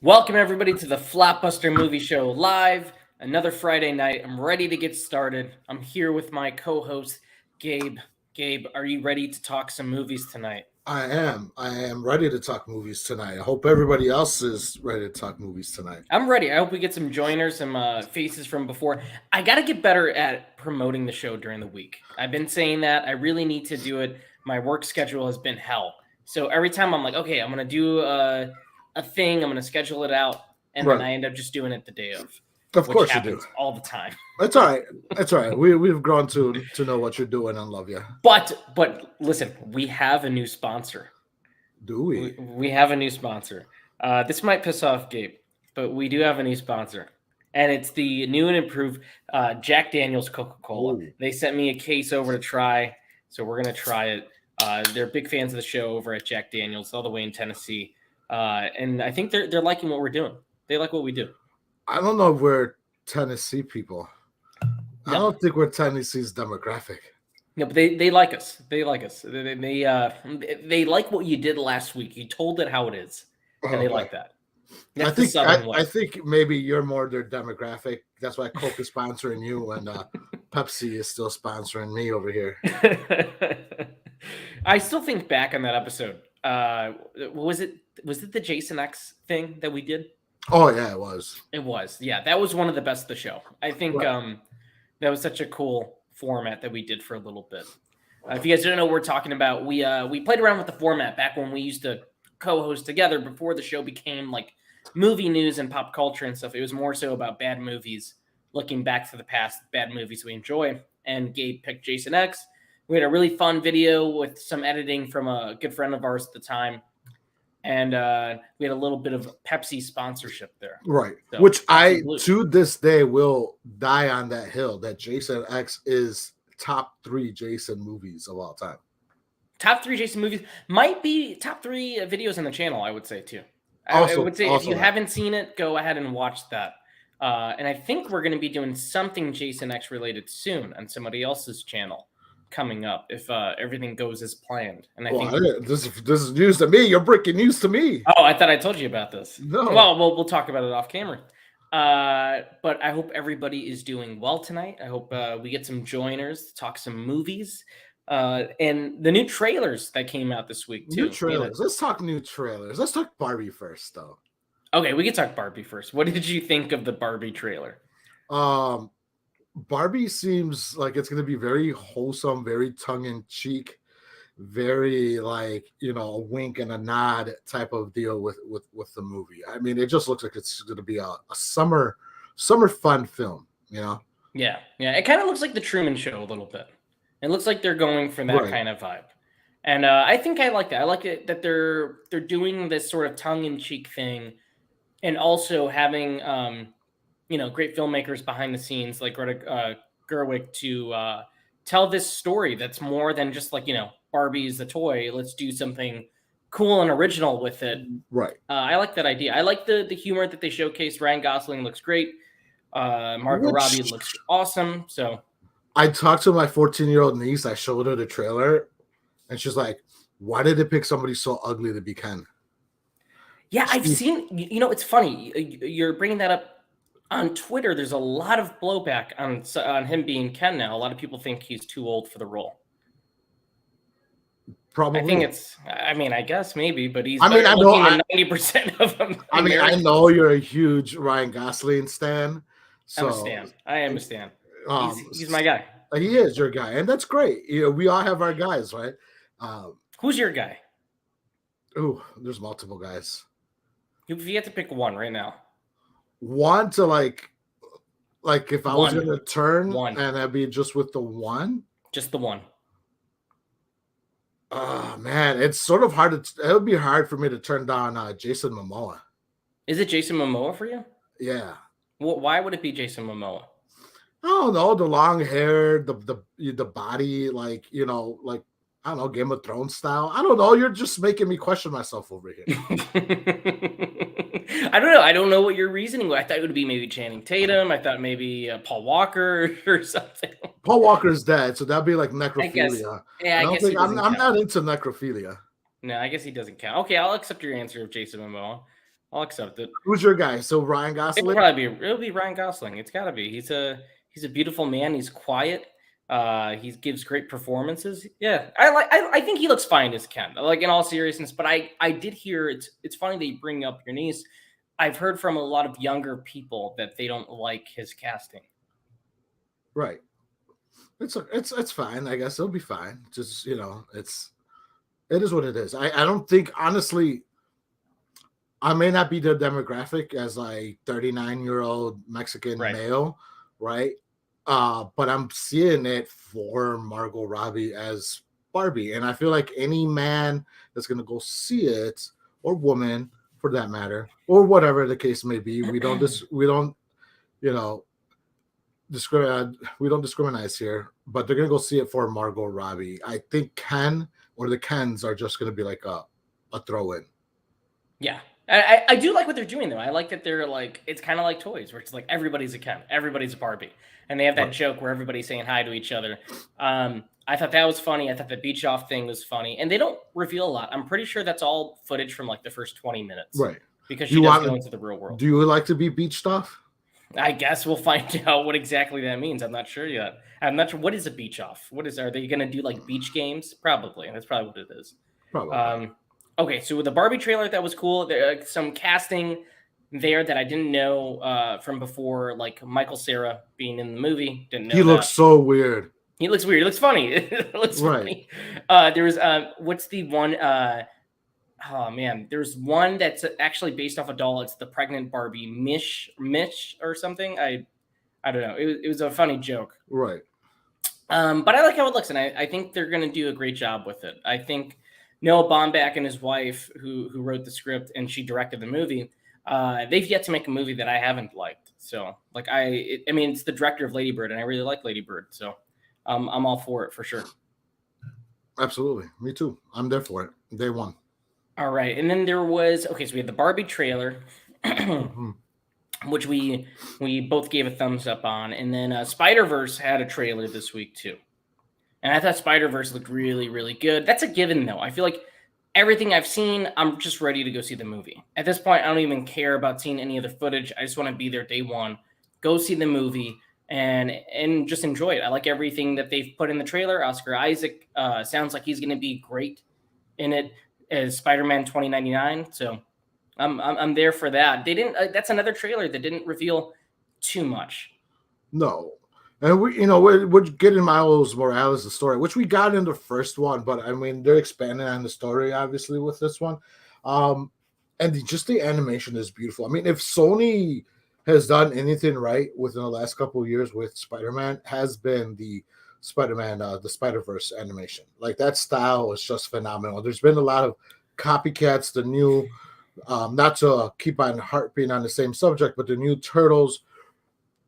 Welcome everybody to the Flopbuster movie show live. Another Friday night. I'm ready to get started. I'm here with my co-host Gabe. Gabe, are you ready to talk some movies tonight? I am. I am ready to talk movies tonight. I hope everybody else is ready to talk movies tonight. I'm ready. I hope we get some joiners, some faces from before. I got to get better at promoting the show during the week. I've been saying that. I really need to do it. My work schedule has been hell. So every time I'm like, okay, I'm going to do a thing. I'm going to schedule it out. And then Right. I end up just doing it the day of, Of which course you do. happens all the time. It's all right. It's all right. We've grown to know what you're doing and love you. But listen, we have a new sponsor. Do we? We have a new sponsor. This might piss off Gabe, but we do have a new sponsor. And it's the new and improved Jack Daniel's Coca-Cola. Ooh. They sent me a case over to try, so we're going to try it. They're big fans of the show over at Jack Daniel's, all the way in Tennessee. And I think they're liking what we're doing. They like what we do. I don't know if we're Tennessee people. No. I don't think we're Tennessee's demographic. No, but they like us. They like us. They like what you did last week. You told it how it is, and they like that. That's the Southern way. I think maybe you're more their demographic. That's why Coke is sponsoring you, and Pepsi is still sponsoring me over here. I still think back on that episode. Was it the Jason X thing that we did? Oh yeah, it was. It was. Yeah, that was one of the best of the show. I think Right. that was such a cool format that we did for a little bit. If you guys don't know what we're talking about, we played around with the format back when we used to co-host together before the show became like movie news and pop culture and stuff. It was more so about bad movies, looking back to the past, bad movies we enjoy. And Gabe picked Jason X. We had a really fun video with some editing from a good friend of ours at the time. And we had a little bit of Pepsi sponsorship there. Right. So, Which I, absolutely. to this day, will die on that hill that Jason X is top 3 Jason movies of all time. Top 3 Jason movies might be top 3 videos on the channel, I would say, too. I would say if you haven't seen it, go ahead and watch that. And I think we're going to be doing something Jason X related soon on somebody else's channel coming up if everything goes as planned. And I think this is news to me. You're breaking news to me. Oh, I thought I told you about this. No. Well, we'll talk about it off camera. But I hope everybody is doing well tonight. I hope we get some joiners to talk some movies. And the new trailers that came out this week too. New trailers. Let's talk new trailers. Let's talk Barbie first, though. Okay, we can talk Barbie first. What did you think of the Barbie trailer? Barbie seems like it's going to be very wholesome, very tongue-in-cheek, very like, a wink and a nod type of deal with the movie. I mean, it just looks like it's going to be a summer fun film, Yeah. It kind of looks like the Truman Show a little bit. It looks like they're going for that kind of vibe. And I think I like that. I like it that they're doing this sort of tongue-in-cheek thing and also having great filmmakers behind the scenes like Greta Gerwig to tell this story that's more than just like, Barbie is the toy. Let's do something cool and original with it. Right. I like that idea. I like the humor that they showcased. Ryan Gosling looks great. Margot Robbie looks awesome. So I talked to my 14-year-old niece. I showed her the trailer, and she's like, "Why did they pick somebody so ugly to be Ken?" Yeah, I've seen. It's funny. You're bringing that up on Twitter. There's a lot of blowback on him being Ken now. A lot of people think he's too old for the role. Probably. I think it's. I mean, I guess maybe, but he's. I mean, I know 90% of them. I mean, I know you're a huge Ryan Gosling stan. So I am a stan. He's my guy. He is your guy, and that's great. We all have our guys, right? Who's your guy? Ooh, there's multiple guys. If you had to pick one right now. One to like if I was going to turn and I'd be just with the one. Just the one. Oh man, it's sort of hard. It would be hard for me to turn down Jason Momoa. Is it Jason Momoa for you? Yeah. Well, why would it be Jason Momoa? I don't know. The long hair, the body, like I don't know, Game of Thrones style. I don't know. You're just making me question myself over here. I don't know. I don't know what your reasoning was. I thought it would be maybe Channing Tatum. I thought maybe Paul Walker or something. Paul Walker's dead, so that'd be like necrophilia. I guess I'm not into necrophilia. No, I guess he doesn't count. Okay, I'll accept your answer of Jason Momoa. I'll accept it. Who's your guy? So Ryan Gosling. It'll be Ryan Gosling. It's got to be. He's a beautiful man. He's quiet. He gives great performances. Yeah, I think he looks fine as Ken. Like in all seriousness, but I did hear it's funny that you bring up your niece. I've heard from a lot of younger people that they don't like his casting. Right. It's fine. I guess it'll be fine. Just it is what it is. I don't think honestly. I may not be the demographic as like 39-year-old Mexican male, right? But I'm seeing it for Margot Robbie as Barbie, and I feel like any man that's gonna go see it, or woman for that matter, or whatever the case may be, we don't discriminate here, but they're gonna go see it for Margot Robbie. I think Ken or the Kens are just gonna be like a throw-in. Yeah. I do like what they're doing though. I like that they're like it's kind of like toys where it's like everybody's a Ken, everybody's a Barbie, and they have that joke where everybody's saying hi to each other. I thought that was funny. I thought the beach off thing was funny, and they don't reveal a lot. I'm pretty sure that's all footage from like the first 20 minutes, right? Because she does go into the real world. Do you like to be beached off? I guess we'll find out what exactly that means. I'm not sure yet. I'm not sure what is a beach off. Are they going to do like beach games? Probably. That's probably what it is. Probably. Okay, so with the Barbie trailer, that was cool. There some casting there that I didn't know from before, like Michael Cera being in the movie. Didn't know he looks so weird. He looks weird. He looks funny. It looks funny. There was what's the one? Oh man, there's one that's actually based off a doll. It's the pregnant Barbie, Mitch or something. I don't know. It was a funny joke. Right. But I like how it looks, and I think they're going to do a great job with it. I think Noah Baumbach and his wife, who wrote the script and she directed the movie, they've yet to make a movie that I haven't liked. So, like, I mean, it's the director of Lady Bird, and I really like Lady Bird. So, I'm all for it for sure. Absolutely, me too. I'm there for it. Day one. All right, and then there was so we had the Barbie trailer, which we both gave a thumbs up on, and then Spider-Verse had a trailer this week too. And I thought Spider-Verse looked really, really good. That's a given, though. I feel like everything I've seen, I'm just ready to go see the movie. At this point, I don't even care about seeing any other footage. I just want to be there day one, go see the movie, and just enjoy it. I like everything that they've put in the trailer. Oscar Isaac sounds like he's going to be great in it as Spider-Man 2099. So I'm there for that. They didn't. That's another trailer that didn't reveal too much. No. And we're getting Miles Morales' the story, which we got in the first one, but I mean they're expanding on the story obviously with this one, and just the animation is beautiful. I mean, if Sony has done anything right within the last couple of years with Spider-Man, has been the Spider-Man, the Spider-Verse animation. Like that style is just phenomenal. There's been a lot of copycats. The new, not to keep on harping on the same subject, but the new Turtles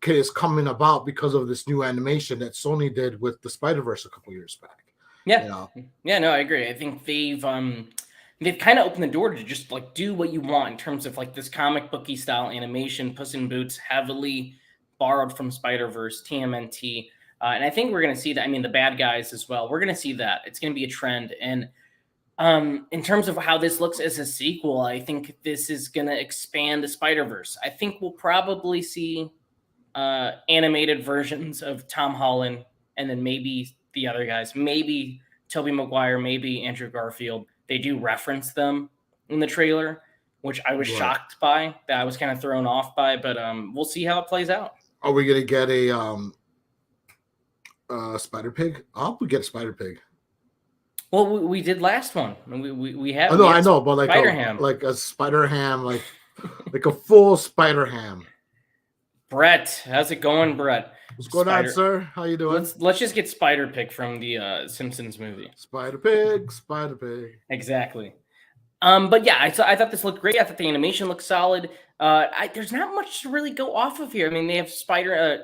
is coming about because of this new animation that Sony did with the Spider-Verse a couple years back. Yeah. Yeah, no, I agree. I think they've kind of opened the door to just like do what you want in terms of like this comic booky style animation, Puss in Boots, heavily borrowed from Spider-Verse, TMNT. And I think we're going to see that. I mean, the bad guys as well. We're going to see that. It's going to be a trend. And in terms of how this looks as a sequel, I think this is going to expand the Spider-Verse. I think we'll probably see animated versions of Tom Holland and then maybe the other guys, maybe Tobey Maguire, maybe Andrew Garfield. They do reference them in the trailer, which I was shocked by, that I was kind of thrown off by, but we'll see how it plays out. Are we going to get a Spider Pig? I hope we get a Spider Pig. Well, we did last one. We have. Oh, no, I know, but like Spider-Ham. Like a Spider Ham, like a full Spider Ham. Brett, how's it going, Brett? What's going on, sir? How you doing? Let's just get Spider Pig from the Simpsons movie. Spider Pig. Exactly. But yeah, I thought this looked great. I thought the animation looked solid. There's not much to really go off of here. I mean, they have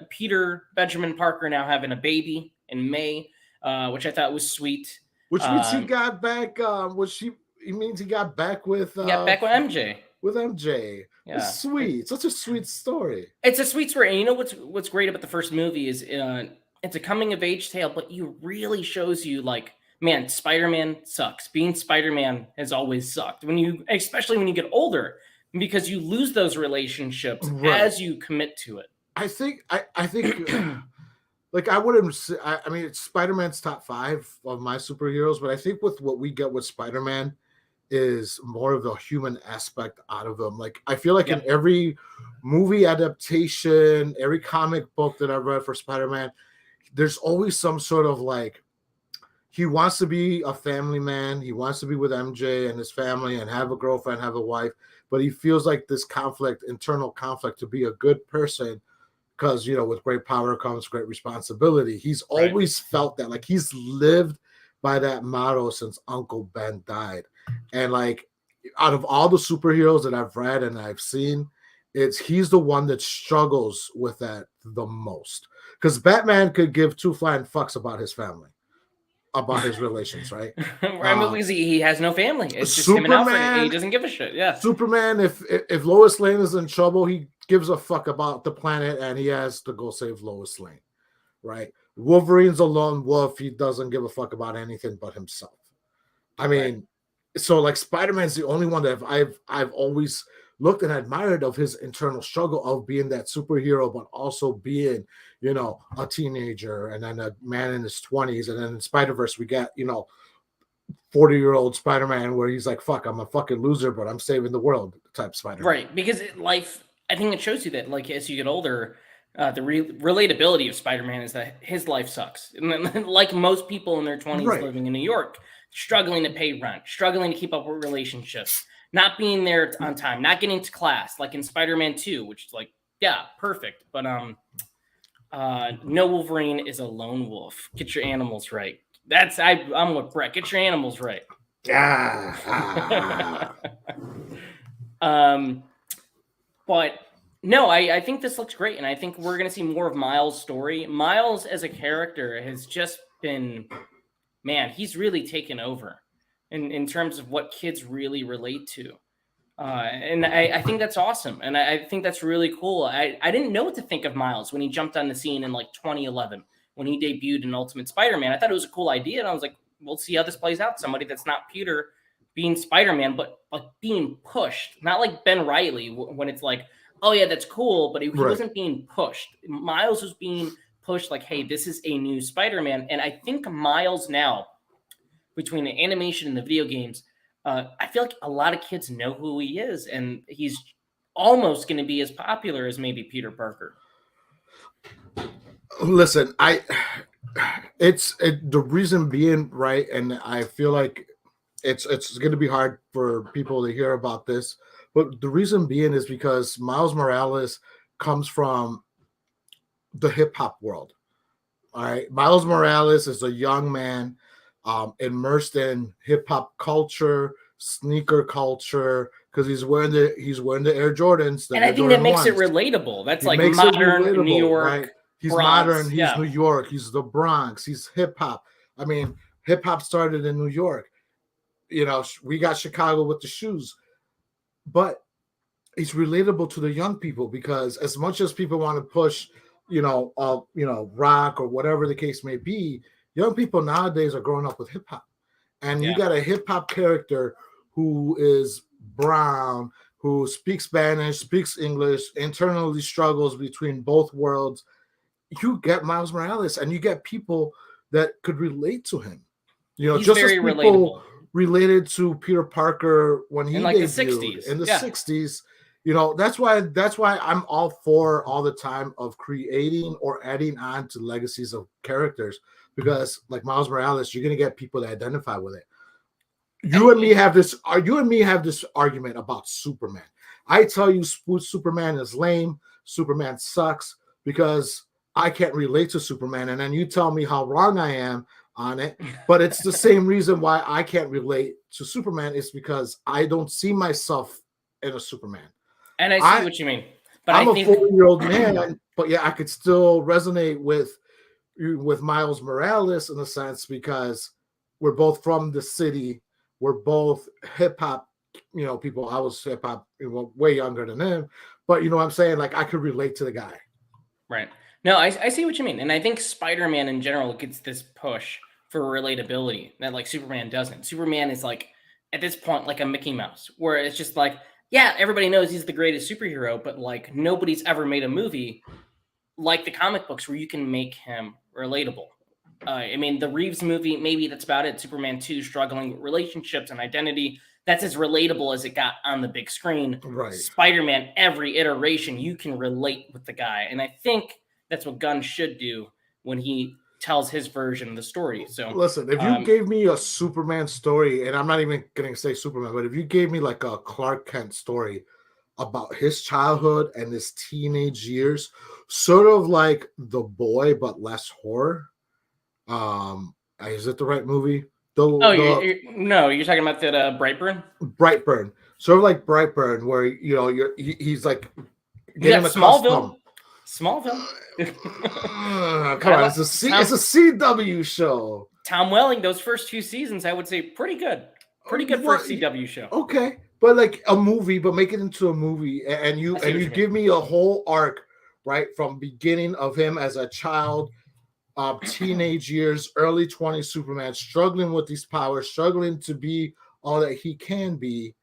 Peter Benjamin Parker now having a baby in May, which I thought was sweet. Which means he got back. He means he got back with. Back with MJ. With MJ. Yeah. It's sweet. Such a sweet story. It's a sweet story. And you know what's great about the first movie is it's a coming of age tale, but it really shows you like, man, Spider-Man sucks. Being Spider-Man has always sucked. Especially when you get older, because you lose those relationships Right. as you commit to it. I think like I wouldn't say, I mean, it's Spider-Man's top 5 of my superheroes, but I think with what we get with Spider-Man is more of the human aspect out of him. Like I feel like in Yep. every movie adaptation, every comic book that I've read for Spider-Man, there's always some sort of like he wants to be a family man. He wants to be with MJ and his family and have a girlfriend, have a wife, but he feels like this conflict, internal conflict, to be a good person because, you know, with great power comes great responsibility. He's always felt that, like he's lived by that motto since Uncle Ben died. And like out of all the superheroes that I've read and I've seen, he's the one that struggles with that the most. Because Batman could give two flying fucks about his family, about his relations, right? I mean, because he has no family. It's just him and Alfred, and he doesn't give a shit. Yeah. Superman, if Lois Lane is in trouble, he gives a fuck about the planet and he has to go save Lois Lane, right? Wolverine's a lone wolf. He doesn't give a fuck about anything but himself. I mean, so like Spider-Man's the only one that I've always looked and admired of his internal struggle of being that superhero, but also being, you know, a teenager and then a man in his 20s. And then in Spider-Verse, we get, you know, 40-year-old Spider-Man where he's like, fuck, I'm a fucking loser, but I'm saving the world type Spider-Man. Right. Because life, I think it shows you that, like, as you get older, the relatability of Spider-Man is that his life sucks. And then, like most people in their 20s living in New York, struggling to pay rent, struggling to keep up with relationships, not being there on time, not getting to class, like in Spider-Man 2, which is like, yeah, perfect. But no Wolverine is a lone wolf. Get your animals right. I'm with Brett. Get your animals right. But no, I think this looks great, and I think we're going to see more of Miles' story. Miles as a character has just been, man, he's really taken over in terms of what kids really relate to. And I think that's awesome. And I think that's really cool. I didn't know what to think of Miles when he jumped on the scene in like 2011, when he debuted in Ultimate Spider-Man. I thought it was a cool idea. And I was like, we'll see how this plays out. Somebody that's not Peter being Spider-Man, but like being pushed, not like Ben Reilly when it's like, oh yeah, that's cool. But he wasn't being pushed. Miles was being pushed like, hey, this is a new Spider-Man. And I think Miles now, between the animation and the video games, I feel like a lot of kids know who he is, and he's almost going to be as popular as maybe Peter Parker. Listen, the reason being, right, and I feel like it's going to be hard for people to hear about this, but the reason being is because Miles Morales comes from the hip hop world. All right, Miles Morales is a young man immersed in hip hop culture, sneaker culture, because he's wearing the Air Jordans. And I think Jordan that makes 1s. it relatable. That's like modern New York. Right? He's Bronx, modern. He's New York. He's the Bronx. He's hip hop. I mean, hip hop started in New York. You know, we got Chicago with the shoes, but it's relatable to the young people because as much as people want to push, rock or whatever the case may be, young people nowadays are growing up with hip hop, and you got a hip hop character who is brown, who speaks Spanish, speaks English, internally struggles between both worlds. You get Miles Morales, and you get people that could relate to him. You know, he's just very as people relatable. Related to Peter Parker when he like debuted in the 60s. You know, that's why I'm all for all the time of creating or adding on to legacies of characters, because like Miles Morales, you're gonna get people that identify with it. You and me have this argument about Superman. I tell you Superman is lame, Superman sucks, because I can't relate to Superman, and then you tell me how wrong I am on it. But it's the same reason why I can't relate to Superman, is because I don't see myself in a Superman. And I see what you mean. But I'm a 40-year-old man, but yeah, I could still resonate with Miles Morales in a sense, because we're both from the city. We're both hip hop, people. I was hip hop, way younger than him. But you know what I'm saying? Like, I could relate to the guy. Right. No, I see what you mean. And I think Spider-Man in general gets this push for relatability that like Superman doesn't. Superman is like, at this point, like a Mickey Mouse, where it's just like, yeah, everybody knows he's the greatest superhero, but like nobody's ever made a movie like the comic books where you can make him relatable. I mean, the Reeves movie, maybe that's about it. Superman 2 struggling with relationships and identity. That's as relatable as it got on the big screen. Right. Spider-Man, every iteration, you can relate with the guy. And I think that's what Gunn should do when he tells his version of the story. So listen, if you gave me a Superman story, and I'm not even going to say Superman, but if you gave me like a Clark Kent story about his childhood and his teenage years, sort of like The Boy, but less horror. Is it the right movie? no, you're talking about that Brightburn? Brightburn. Sort of like Brightburn, where he's like getting Smallville. Smallville. Come on, it's a CW show. Tom Welling, those first 2 seasons, I would say pretty good. Pretty good for a CW show. Okay. But like a movie, but make it into a movie, and you give me a whole arc, right, from beginning of him as a child, teenage years, early 20s Superman, struggling with these powers, struggling to be all that he can be,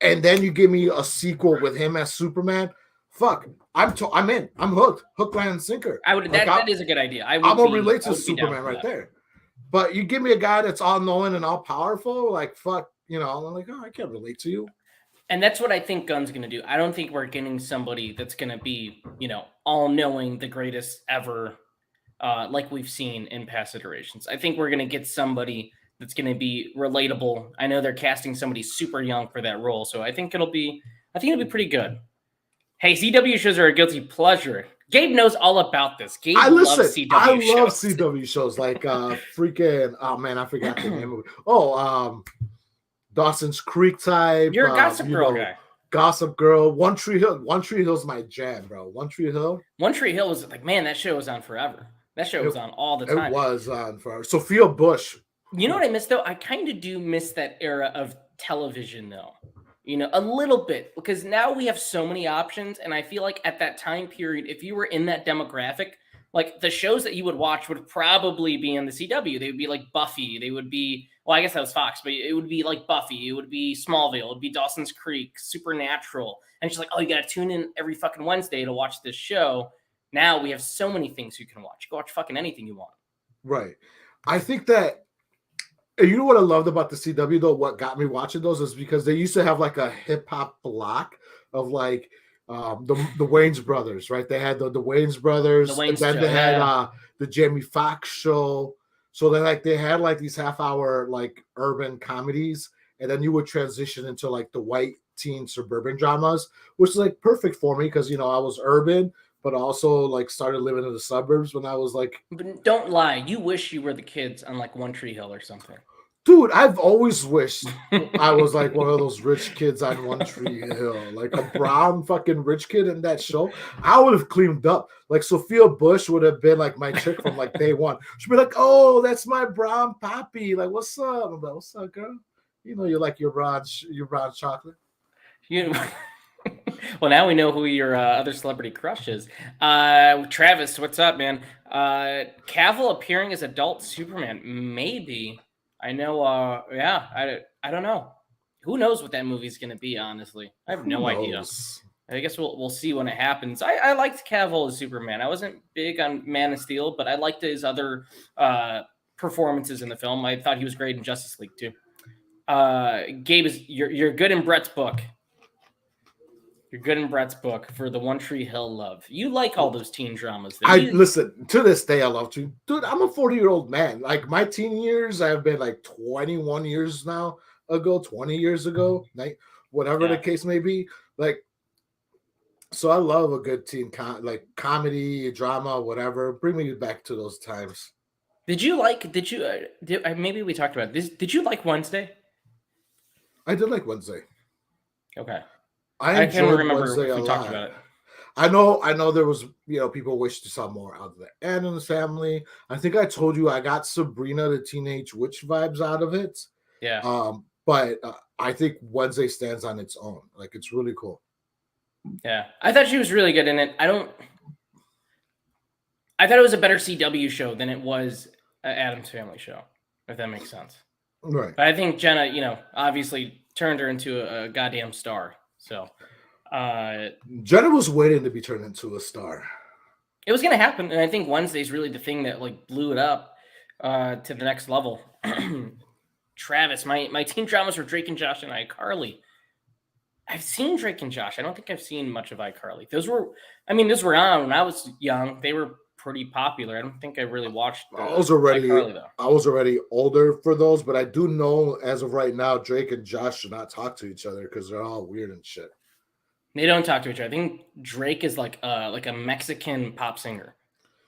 and then you give me a sequel with him as Superman. Fuck, I'm in. I'm hooked, hook, line, and sinker. That is a good idea. I'm gonna relate to Superman right there. But you give me a guy that's all knowing and all powerful, like fuck. I'm like, oh, I can't relate to you. And that's what I think Gunn's going to do. I don't think we're getting somebody that's going to be, all knowing, the greatest ever, like we've seen in past iterations. I think we're going to get somebody that's going to be relatable. I know they're casting somebody super young for that role, so I think it'll be pretty good. Hey, CW shows are a guilty pleasure. Gabe knows all about this. Gabe loves CW shows. I love CW shows like freaking. Oh man, I forgot the name of it. Oh, Dawson's Creek type. You're a Gossip Girl guy. Gossip Girl. One Tree Hill. One Tree Hill's my jam, bro. One Tree Hill. One Tree Hill was like, man, that show was on forever. That show was on all the time. It was on forever. Sophia Bush. You know what I miss though? I kind of do miss that era of television though. A little bit, because now we have so many options, and I feel like at that time period, if you were in that demographic, like the shows that you would watch would probably be in the CW. They would be like Buffy. They would be, well, I guess that was Fox, but it would be like Buffy. It would be Smallville. It would be Dawson's Creek, Supernatural. And it's just like, oh, you got to tune in every fucking Wednesday to watch this show. Now we have so many things you can watch. You can watch fucking anything you want. Right. I think that, you know what I loved about the CW though? What got me watching those is because they used to have like a hip hop block of like the Wayans brothers, right? They had the Wayans brothers, and then they had the Jamie Foxx show. So they had like these half-hour like urban comedies, and then you would transition into like the white teen suburban dramas, which is like perfect for me because I was urban, but also like started living in the suburbs when I was like. But don't lie, you wish you were the kids on like One Tree Hill or something. Dude, I've always wished I was like one of those rich kids on One Tree Hill, like a brown fucking rich kid in that show. I would have cleaned up. Like Sophia Bush would have been like my chick from like day one. She'd be like, "Oh, that's my brown poppy. Like, what's up?" I'm like, "What's up, girl? You like your brown chocolate." Well, now we know who your other celebrity crush is. Travis, what's up, man? Cavill appearing as adult Superman, maybe. I know. I don't know. Who knows what that movie's going to be? Honestly, I have no idea. I guess we'll see when it happens. I liked Cavill as Superman. I wasn't big on Man of Steel, but I liked his other performances in the film. I thought he was great in Justice League too. Gabe, you're good in Brett's book. You're good in Brett's book for the One Tree Hill love. You like all those teen dramas. Listen, to this day, I love to. Dude, I'm a 40-year-old man. Like, my teen years have been like 21 years now ago, 20 years ago, whatever the case may be. Like, so I love a good teen comedy, drama, whatever. Bring me back to those times. Maybe we talked about this. Did you like Wednesday? I did like Wednesday. Okay. I can't remember Wednesday if we talked about it. I know there was, people wish to saw more out of the Addams Family. I think I told you I got Sabrina the Teenage Witch vibes out of it. Yeah. But I think Wednesday stands on its own. Like, it's really cool. Yeah. I thought she was really good in it. I thought it was a better CW show than it was an Addams Family show, if that makes sense. Right. But I think Jenna, obviously turned her into a goddamn star. So Jenna was waiting to be turned into a star. it was going to happen, and I think Wednesday's really the thing that like blew it up to the next level. Travis, my teen dramas were Drake and Josh and iCarly. I've seen Drake and Josh. I don't think I've seen much of iCarly. Those were on when I was young. They were pretty popular. I don't think I really watched iCarly, though. I was already older for those, but I do know as of right now, Drake and Josh do not talk to each other because they're all weird and shit. They don't talk to each other. I think Drake is like a Mexican pop singer.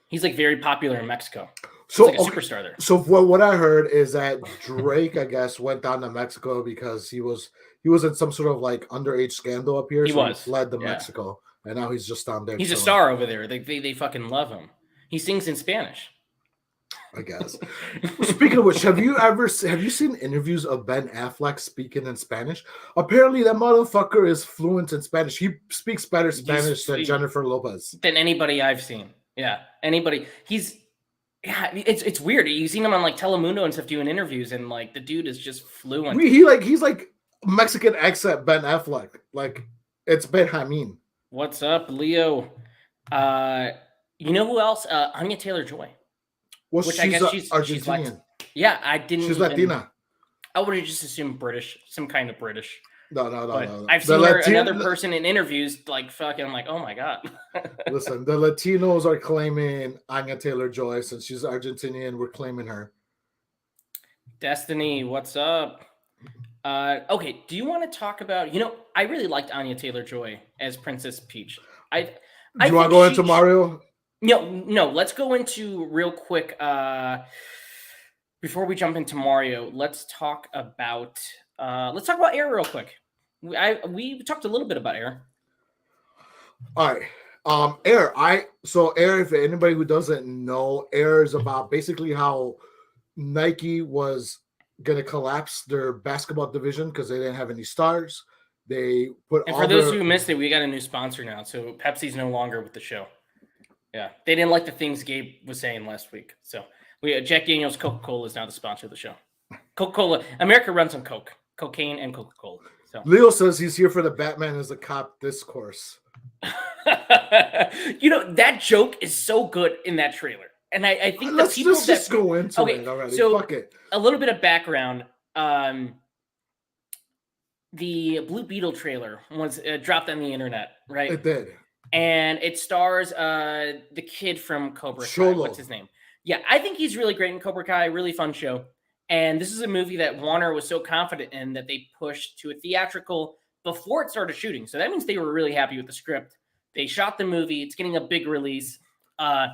He's like very popular in Mexico. So like a superstar there. So what I heard is that Drake, I guess, went down to Mexico because he was in some sort of like underage scandal up here. He fled to Mexico, and now he's just down there. He's a star over there. They fucking love him. He sings in Spanish, I guess. Speaking of which, have you seen interviews of Ben Affleck speaking in Spanish? Apparently, that motherfucker is fluent in Spanish. He speaks better Spanish than Jennifer Lopez. Than anybody I've seen. Yeah, anybody. It's weird. You've seen him on like Telemundo and stuff doing interviews, and like the dude is just fluent. He's like Mexican accent Ben Affleck. Like it's Benjamin. What's up, Leo? You know who else? Anya Taylor-Joy. Well, I guess she's Argentinian. I didn't. She's Latina. I would have just assumed British, some kind of British. No. I've seen another person in interviews like fucking. I'm like, oh my god. Listen, the Latinos are claiming Anya Taylor-Joy since she's Argentinian. We're claiming her. Destiny, what's up? Okay, do you want to talk about? I really liked Anya Taylor-Joy as Princess Peach. Do you want to go into Mario? No. Let's go into real quick. Before we jump into Mario, let's talk about Air real quick. We talked a little bit about Air. All right. Air. Air, if anybody who doesn't know, Air is about basically how Nike was gonna collapse their basketball division because they didn't have any stars. They put and for those who missed it, we got a new sponsor now. So Pepsi's no longer with the show. Yeah, they didn't like the things Gabe was saying last week. So Jack Daniels Coca-Cola is now the sponsor of the show. Coca-Cola, America runs on cocaine and Coca-Cola. So Leo says he's here for the Batman as a cop discourse. That joke is so good in that trailer. And I think let's just go into it already. So fuck it. A little bit of background. The Blue Beetle trailer was dropped on the internet, right? It did. And it stars the kid from Cobra Kai. What's his name? Yeah, I think he's really great in Cobra Kai. Really fun show. And this is a movie that Warner was so confident in that they pushed to a theatrical before it started shooting. So that means they were really happy with the script. They shot the movie. It's getting a big release. And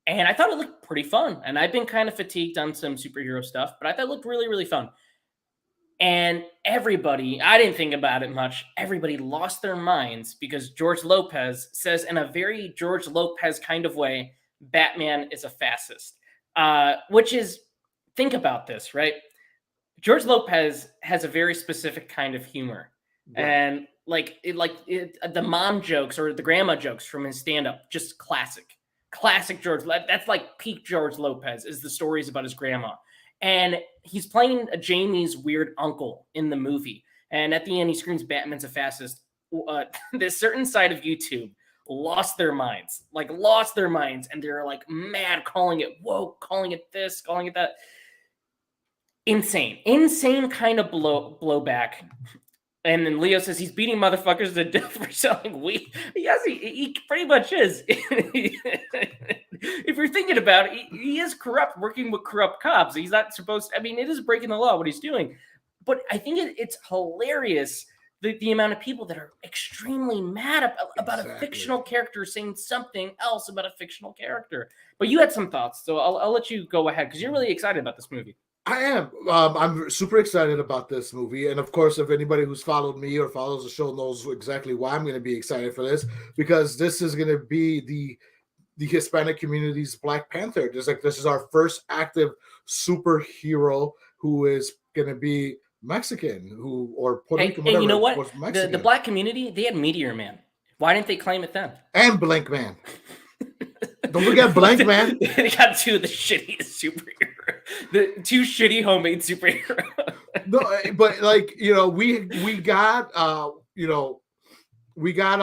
I thought it looked pretty fun. And I've been kind of fatigued on some superhero stuff, but I thought it looked really, really fun. And everybody, I didn't think about it much. Everybody lost their minds because George Lopez says in a very George Lopez kind of way, Batman is a fascist, which is, think about this, right? George Lopez has a very specific kind of humor. Right. And the mom jokes or the grandma jokes from his stand-up, just classic George. That's like peak George Lopez is the stories about his grandma. And he's playing Jamie's weird uncle in the movie. And at the end, he screams, Batman's a fascist. This certain side of YouTube lost their minds. And they're like mad, calling it woke, calling it this, calling it that. Insane kind of blowback. And then Leo says he's beating motherfuckers to death for selling weed. Yes, he pretty much is. If you're thinking about it, he is corrupt, working with corrupt cops. He's not supposed to, it is breaking the law, what he's doing. But I think it's hilarious, the amount of people that are extremely mad about a fictional character saying something else about a fictional character. But you had some thoughts, so I'll let you go ahead, because you're really excited about this movie. I am. I'm super excited about this movie. And of course, if anybody who's followed me or follows the show knows exactly why I'm going to be excited for this, because this is going to be the Hispanic community's Black Panther. This is our first active superhero who is going to be Mexican, or Puerto Rican, whatever. And you know what? The Black community, they had Meteor Man. Why didn't they claim it then? And Blank Man. Don't forget Blank Man. They got two of the shittiest superheroes. The two shitty homemade superheroes. No, but we got you know, we got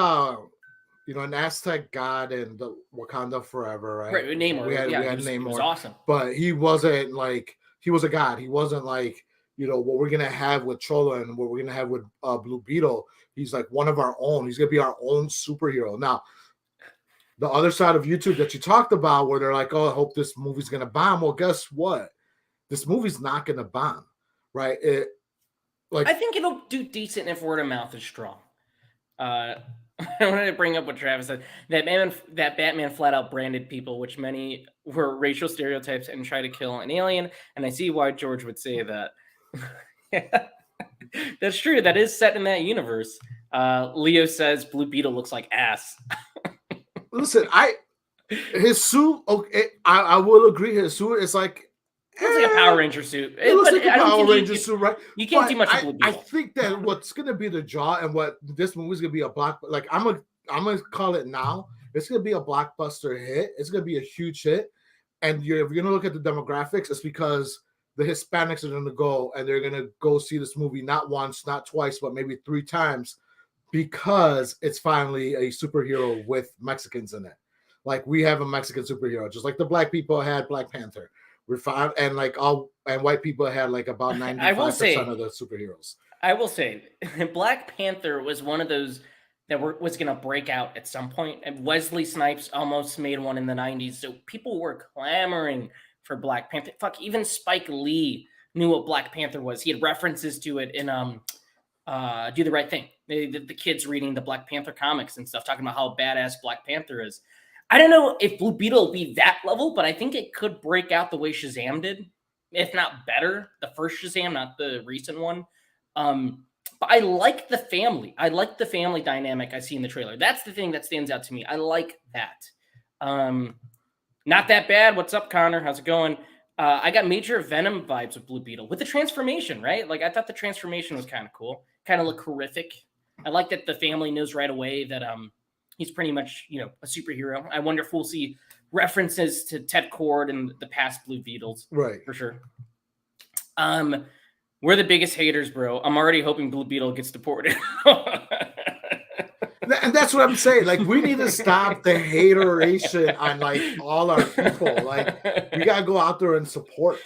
an Aztec god in the Wakanda Forever, right? Right, Namor. We had he was Namor, awesome. but he wasn't like he was a god. He wasn't like what we're gonna have with Chola and what we're gonna have with Blue Beetle. He's like one of our own. He's gonna be our own superhero. Now, the other side of YouTube that you talked about, where they're like, "Oh, I hope this movie's gonna bomb." Well, guess what? This movie's not gonna bomb, right? I think it'll do decent if word of mouth is strong. I wanted to bring up what Travis said. That Batman flat out branded people, which many were racial stereotypes and try to kill an alien. And I see why George would say that. That's true. That is set in that universe. Leo says Blue Beetle looks like ass. Listen, his suit. Okay, I will agree. His suit is like. It looks like a Power Ranger suit. It looks like a Power Ranger suit, right? You can't do much with Blue Beetle. I think that what's going to be the draw and what this movie's going to be a block. Like I'm gonna call it now. It's going to be a blockbuster hit. It's going to be a huge hit. And if you're going to look at the demographics, it's because the Hispanics are going to go and they're going to go see this movie not once, not twice, but maybe 3 times because it's finally a superhero with Mexicans in it. Like we have a Mexican superhero, just like the black people had Black Panther. We're fine, and white people had like about 95% of the superheroes. I will say, Black Panther was one of those that was going to break out at some point, and Wesley Snipes almost made one in the 90s, so people were clamoring for Black Panther. Fuck, even Spike Lee knew what Black Panther was. He had references to it in Do the Right Thing. The kids reading the Black Panther comics and stuff, talking about how badass Black Panther is. I don't know if Blue Beetle will be that level, but I think it could break out the way Shazam did, if not better. The first Shazam, not the recent one. But I like the family. I like the family dynamic I see in the trailer. That's the thing that stands out to me. I like that. Not that bad. What's up, Connor? How's it going? I got major Venom vibes with Blue Beetle with the transformation, right? Like I thought the transformation was kind of cool. Kind of look horrific. I like that the family knows right away that he's pretty much, a superhero. I wonder if we'll see references to Ted Kord and the past Blue Beetles. Right. For sure. We're the biggest haters, bro. I'm already hoping Blue Beetle gets deported. And that's what I'm saying. Like, we need to stop the hateration on, like, all our people. Like, we got to go out there and support.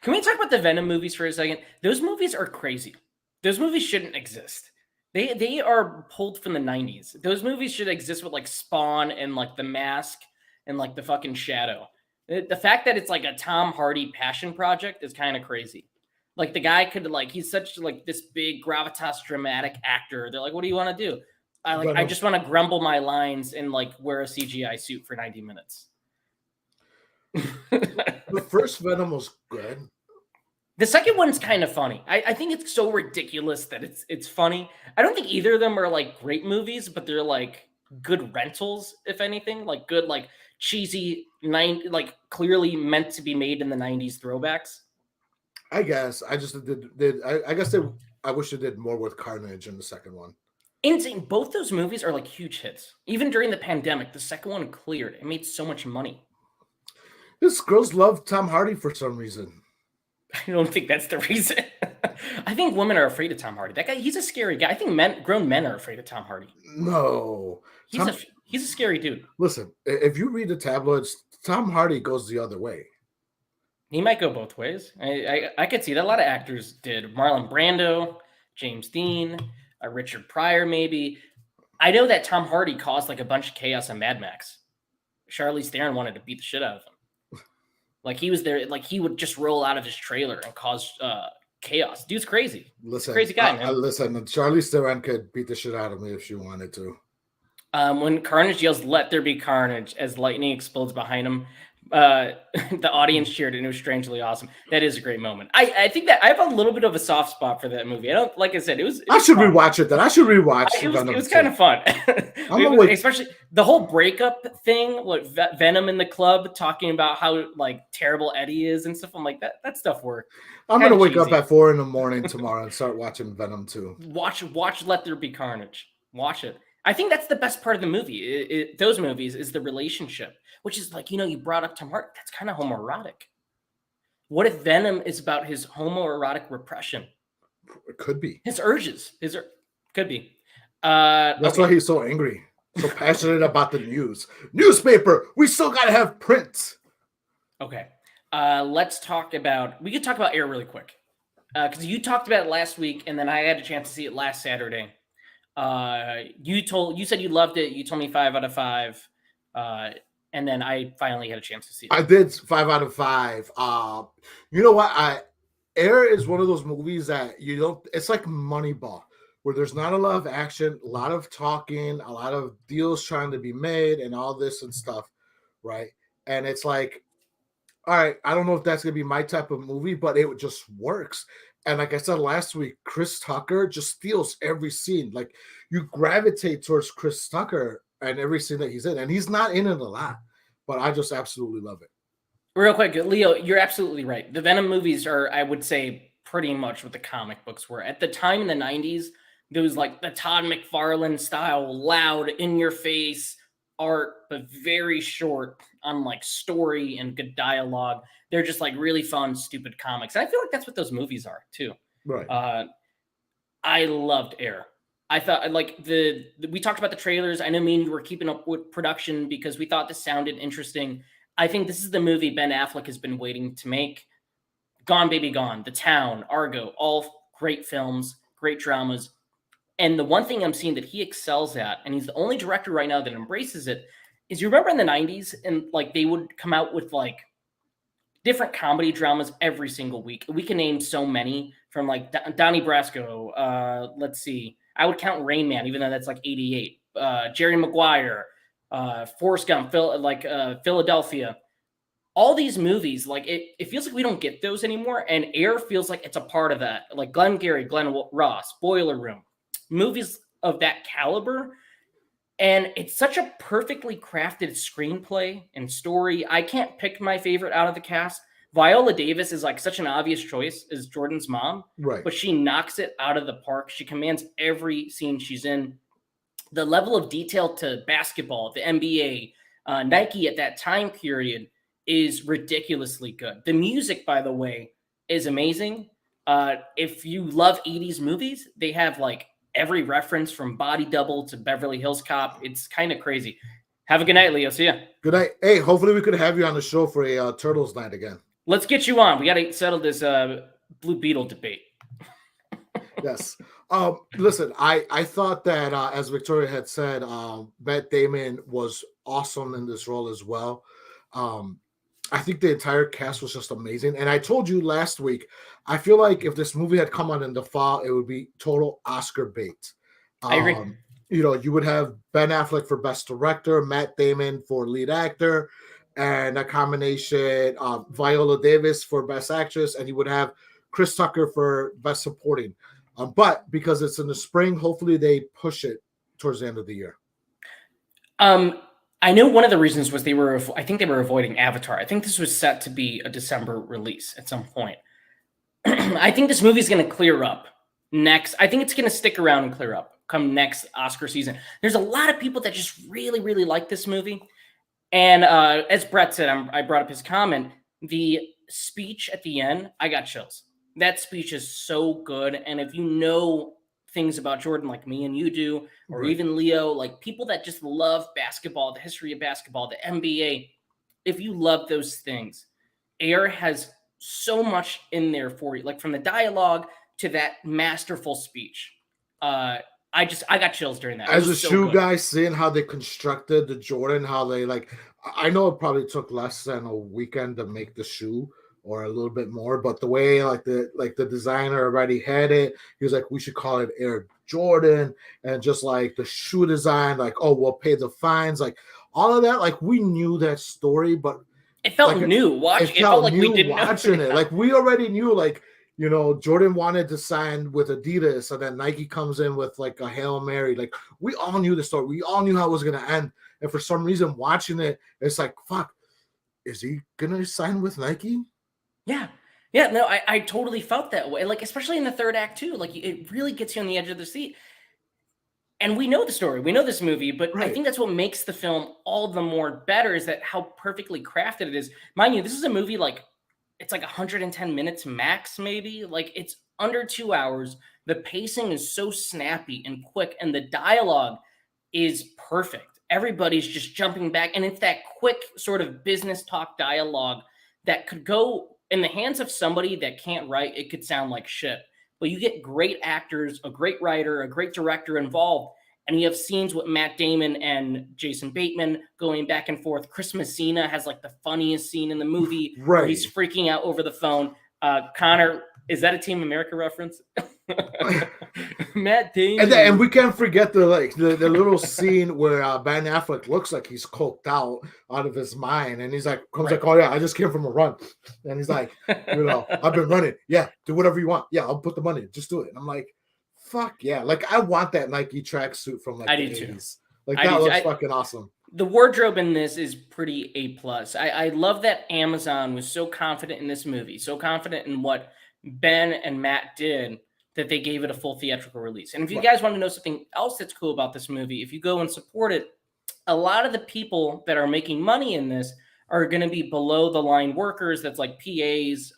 Can we talk about the Venom movies for a second? Those movies are crazy. Those movies shouldn't exist. They are pulled from the 90s. Those movies should exist with like Spawn and like The Mask and like the fucking Shadow. The fact that it's like a Tom Hardy passion project is kind of crazy. Like the guy could he's such like this big gravitas dramatic actor. They're like, what do you want to do? I just want to grumble my lines and like wear a CGI suit for 90 minutes. The first Venom was good. The second one's kind of funny. I think it's so ridiculous that it's funny. I don't think either of them are like great movies, but they're like good rentals, if anything. Like good, like cheesy like clearly meant to be made in the 90s throwbacks. I guess I just I wish they did more with Carnage in the second one. Insane. Both those movies are like huge hits. Even during the pandemic, the second one cleared. It made so much money. These girls love Tom Hardy for some reason. I don't think that's the reason. I think women are afraid of Tom Hardy. That guy, he's a scary guy. I think grown men are afraid of Tom Hardy. No. He's a scary dude. Listen, if you read the tabloids, Tom Hardy goes the other way. He might go both ways. I could see that. A lot of actors did. Marlon Brando, James Dean, Richard Pryor, maybe. I know that Tom Hardy caused like a bunch of chaos on Mad Max. Charlize Theron wanted to beat the shit out of him. Like he was there, like he would just roll out of his trailer and cause chaos. Dude's crazy. Listen, crazy guy, man. Listen, Charlize Theron could beat the shit out of me if she wanted to. When Carnage yells, "Let there be carnage," as lightning explodes behind him, the audience cheered, and it was strangely awesome. That is a great moment. I think that I have a little bit of a soft spot for that movie. I don't, like I said, it was I should fun. Rewatch it then. I should rewatch it. It was kind of fun. Especially the whole breakup thing, what Venom in the club talking about how like terrible Eddie is and stuff. I'm like, that stuff worked. I'm gonna wake up at 4 a.m. tomorrow and start watching Venom 2. Watch Let There Be Carnage. Watch it. I think that's the best part of the movie. Those movies is the relationship, which is like, you brought up Tom Hardy. That's kind of homoerotic. What if Venom is about his homoerotic repression? It could be. His urges. Could be. That's Okay. why he's so angry, so passionate about the news. Newspaper, we still gotta have print. Okay. Let's talk about. We could talk about Air really quick because you talked about it last week, and then I had a chance to see it last Saturday. You said you loved it. You told me 5 out of 5, and then I finally had a chance to see it. I did 5 out of 5. You know what? Air is one of those movies that you don't. It's like Moneyball, where there's not a lot of action, a lot of talking, a lot of deals trying to be made, and all this and stuff, right? And it's like, all right, I don't know if that's gonna be my type of movie, but it just works. And like I said last week, Chris Tucker just steals every scene. Like you gravitate towards Chris Tucker and every scene that he's in, and he's not in it a lot, but I just absolutely love it. Real quick, Leo, you're absolutely right. The Venom movies are, I would say, pretty much what the comic books were. At the time in the 90s, there was like the Todd McFarlane style, loud, in your face art, but very short on like story and good dialogue. They're just like really fun, stupid comics. And I feel like that's what those movies are too. Right. I loved Air. I thought like we talked about the trailers. I know me and you were keeping up with production because we thought this sounded interesting. I think this is the movie Ben Affleck has been waiting to make. Gone Baby Gone, The Town, Argo, all great films, great dramas. And the one thing I'm seeing that he excels at, and he's the only director right now that embraces it, is you remember in the 90s and like they would come out with like different comedy dramas every single week. We can name so many from like Donnie Brasco. Let's see. I would count Rain Man, even though that's like 88. Jerry Maguire, Forrest Gump, Philadelphia. All these movies, like it feels like we don't get those anymore. And Air feels like it's a part of that. Like Glengarry, Glenn Ross, Boiler Room, movies of that caliber. And it's such a perfectly crafted screenplay and story. I can't pick my favorite out of the cast. Viola Davis is like such an obvious choice as Jordan's mom, Right. but she knocks it out of the park. She commands every scene she's in. The level of detail to basketball, the NBA, Nike at that time period is ridiculously good. The music, by the way, is amazing. If you love 80s movies, they have like every reference from Body Double to Beverly Hills Cop. It's kind of crazy. Have a good night, Leo. See ya. Good night. Hey, hopefully we could have you on the show for a Turtles night again. Let's get you on. We got to settle this Blue Beetle debate. Yes. Listen, I thought that as Victoria had said, Matt Damon was awesome in this role as well. I think the entire cast was just amazing. And I told you last week, I feel like if this movie had come out in the fall, it would be total Oscar bait. I agree. You know, you would have Ben Affleck for Best Director, Matt Damon for Lead Actor, and a combination of Viola Davis for Best Actress, and you would have Chris Tucker for Best Supporting. But because it's in the spring, hopefully they push it towards the end of the year. I know one of the reasons was I think they were avoiding Avatar. I think this was set to be a December release at some point. I think this movie is going to clear up next. I think it's going to stick around and clear up come next Oscar season. There's a lot of people that just really, really like this movie. And as Brett said, I brought up his comment, the speech at the end, I got chills. That speech is so good. And if you know things about Jordan like me and you do, or Right. even Leo, like people that just love basketball, the history of basketball, the NBA, if you love those things, Air has so much in there for you, like from the dialogue to that masterful speech. I got chills during that. As a shoe guy, seeing how they constructed the Jordan, how they I know it probably took less than a weekend to make the shoe or a little bit more, but the way the designer already had it, he was like, we should call it Air Jordan, and just like the shoe design, like, oh, we'll pay the fines, like all of that, like we knew that story, but it felt new. It felt like we didn't watching it. Like we already knew, like, you know, Jordan wanted to sign with Adidas, and then Nike comes in with like a Hail Mary. Like we all knew the story. We all knew how it was going to end. And for some reason, watching it, it's like, fuck, is he going to sign with Nike? Yeah. Yeah. No, I totally felt that way. Like, especially in the third act too. Like it really gets you on the edge of the seat. And we know the story. We know this movie, but Right. I think that's what makes the film all the more better is that how perfectly crafted it is. Mind you, this is a movie like, it's like 110 minutes max, maybe. Like it's under 2 hours. The pacing is so snappy and quick, and the dialogue is perfect. Everybody's just jumping back, and it's that quick sort of business talk dialogue that could go in the hands of somebody that can't write. It could sound like shit, but you get great actors, a great writer, a great director involved, and you have scenes with Matt Damon and Jason Bateman going back and forth. Chris Messina has like the funniest scene in the movie where he's freaking out over the phone. Connor, is that a Team America reference? Matt Damon. And we can't forget the little scene where Ben Affleck looks like he's coked out of his mind, and he's like, oh yeah, I just came from a run, and he's like, I've been running. Yeah, do whatever you want. Yeah, I'll put the money. Just do it. And I'm like, fuck yeah! Like I want that Nike tracksuit from like the 80s. Like that looks fucking awesome. The wardrobe in this is pretty A+. I love that Amazon was so confident in this movie, so confident in what Ben and Matt did, that they gave it a full theatrical release. And if you guys want to know something else that's cool about this movie, if you go and support it, a lot of the people that are making money in this are going to be below the line workers. That's like PAs,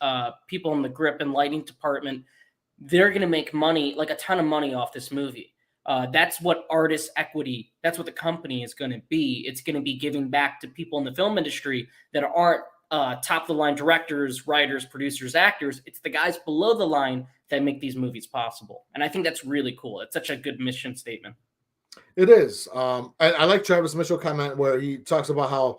people in the grip and lighting department. They're going to make money, like a ton of money off this movie. That's what artist equity, that's what the company is going to be. It's going to be giving back to people in the film industry that aren't top of the line directors, writers, producers, actors. It's the guys below the line that make these movies possible. And I think that's really cool. It's such a good mission statement. It is. I like Travis Mitchell comment where he talks about how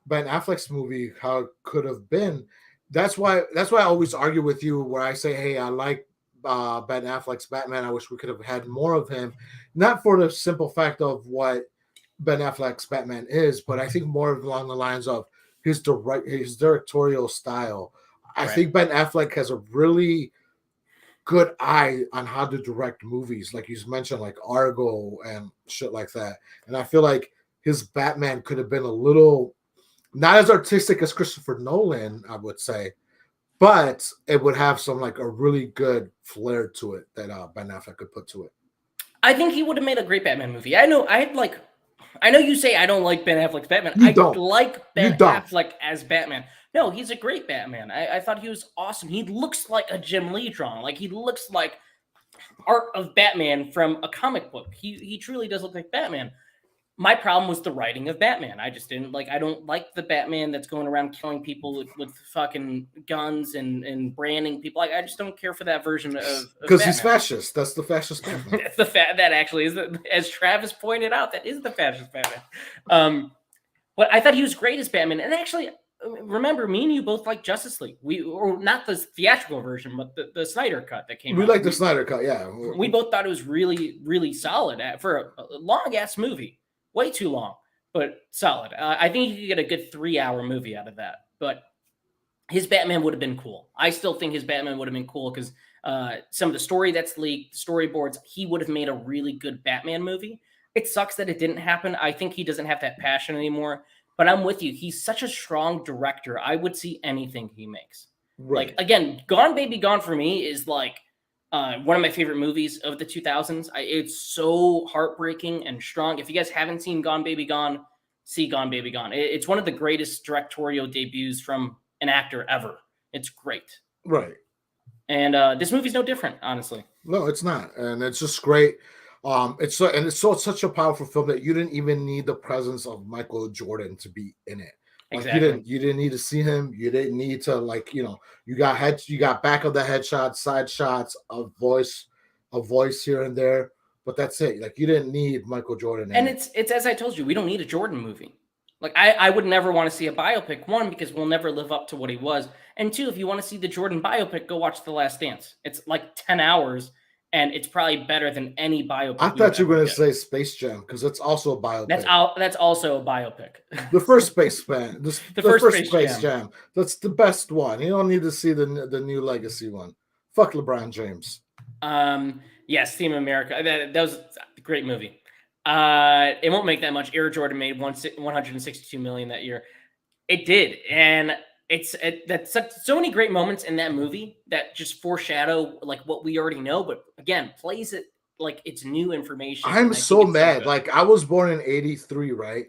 Ben Affleck's movie, how it could have been. That's why I always argue with you where I say, hey, I like Ben Affleck's Batman. I wish we could have had more of him. Not for the simple fact of what Ben Affleck's Batman is, but I think more along the lines of his directorial style. I think Ben Affleck has a really good eye on how to direct movies, like he's mentioned, like Argo and shit like that. And I feel like his Batman could have been a little not as artistic as Christopher Nolan, I would say, but it would have some like a really good flair to it that Ben Affleck could put to it. I think he would have made a great Batman movie. I know you say I don't like Ben Affleck's Batman. I like Ben Affleck as Batman. No, he's a great Batman. I thought he was awesome. He looks like a Jim Lee drawing. Like he looks like art of Batman from a comic book. He truly does look like Batman. My problem was the writing of Batman. I just didn't like. I don't like the Batman that's going around killing people with fucking guns and branding people. Like I just don't care for that version of because he's fascist. That's the fascist Batman. That's that actually is as Travis pointed out. That is the fascist Batman. But I thought he was great as Batman. And actually, remember, me and you both like Justice League. Or not the theatrical version, but the Snyder cut that came out. We like the Snyder cut. Yeah, we both thought it was really, really solid for a long ass movie. Way too long, but solid. I think you could get a good 3-hour movie out of that. But his Batman would have been cool. I still think his Batman would have been cool because some of the story that's leaked, storyboards, he would have made a really good Batman movie. It sucks that it didn't happen. I think he doesn't have that passion anymore. But I'm with you. He's such a strong director. I would see anything he makes. Right. Like, again, Gone Baby Gone for me is like one of my favorite movies of the 2000s. It's so heartbreaking and strong. If you guys haven't seen Gone Baby Gone, see Gone Baby Gone. It's one of the greatest directorial debuts from an actor ever. It's great. Right. And this movie's no different, honestly. No, it's not. And it's just great. It's such a powerful film that you didn't even need the presence of Michael Jordan to be in it. Like exactly. You didn't need to see him. You didn't need to you got back of the headshots, side shots, a voice here and there, but that's it. Like you didn't need Michael Jordan. And it's as I told you, we don't need a Jordan movie. Like I would never want to see a biopic. One, because we'll never live up to what he was, and two, if you want to see the Jordan biopic, go watch The Last Dance. It's like 10 hours. And it's probably better than any biopic. I thought you were going to say Space Jam because it's also a biopic. That's also a biopic. The first Space Jam. The first Space Jam. That's the best one. You don't need to see the new Legacy one. Fuck LeBron James. Yes, Team America. That was a great movie. It won't make that much. Air Jordan made 162 million that year. It did, and that's so many great moments in that movie that just foreshadow like what we already know, but again, plays it like it's new information. I'm so mad. Like I was born in 83, right?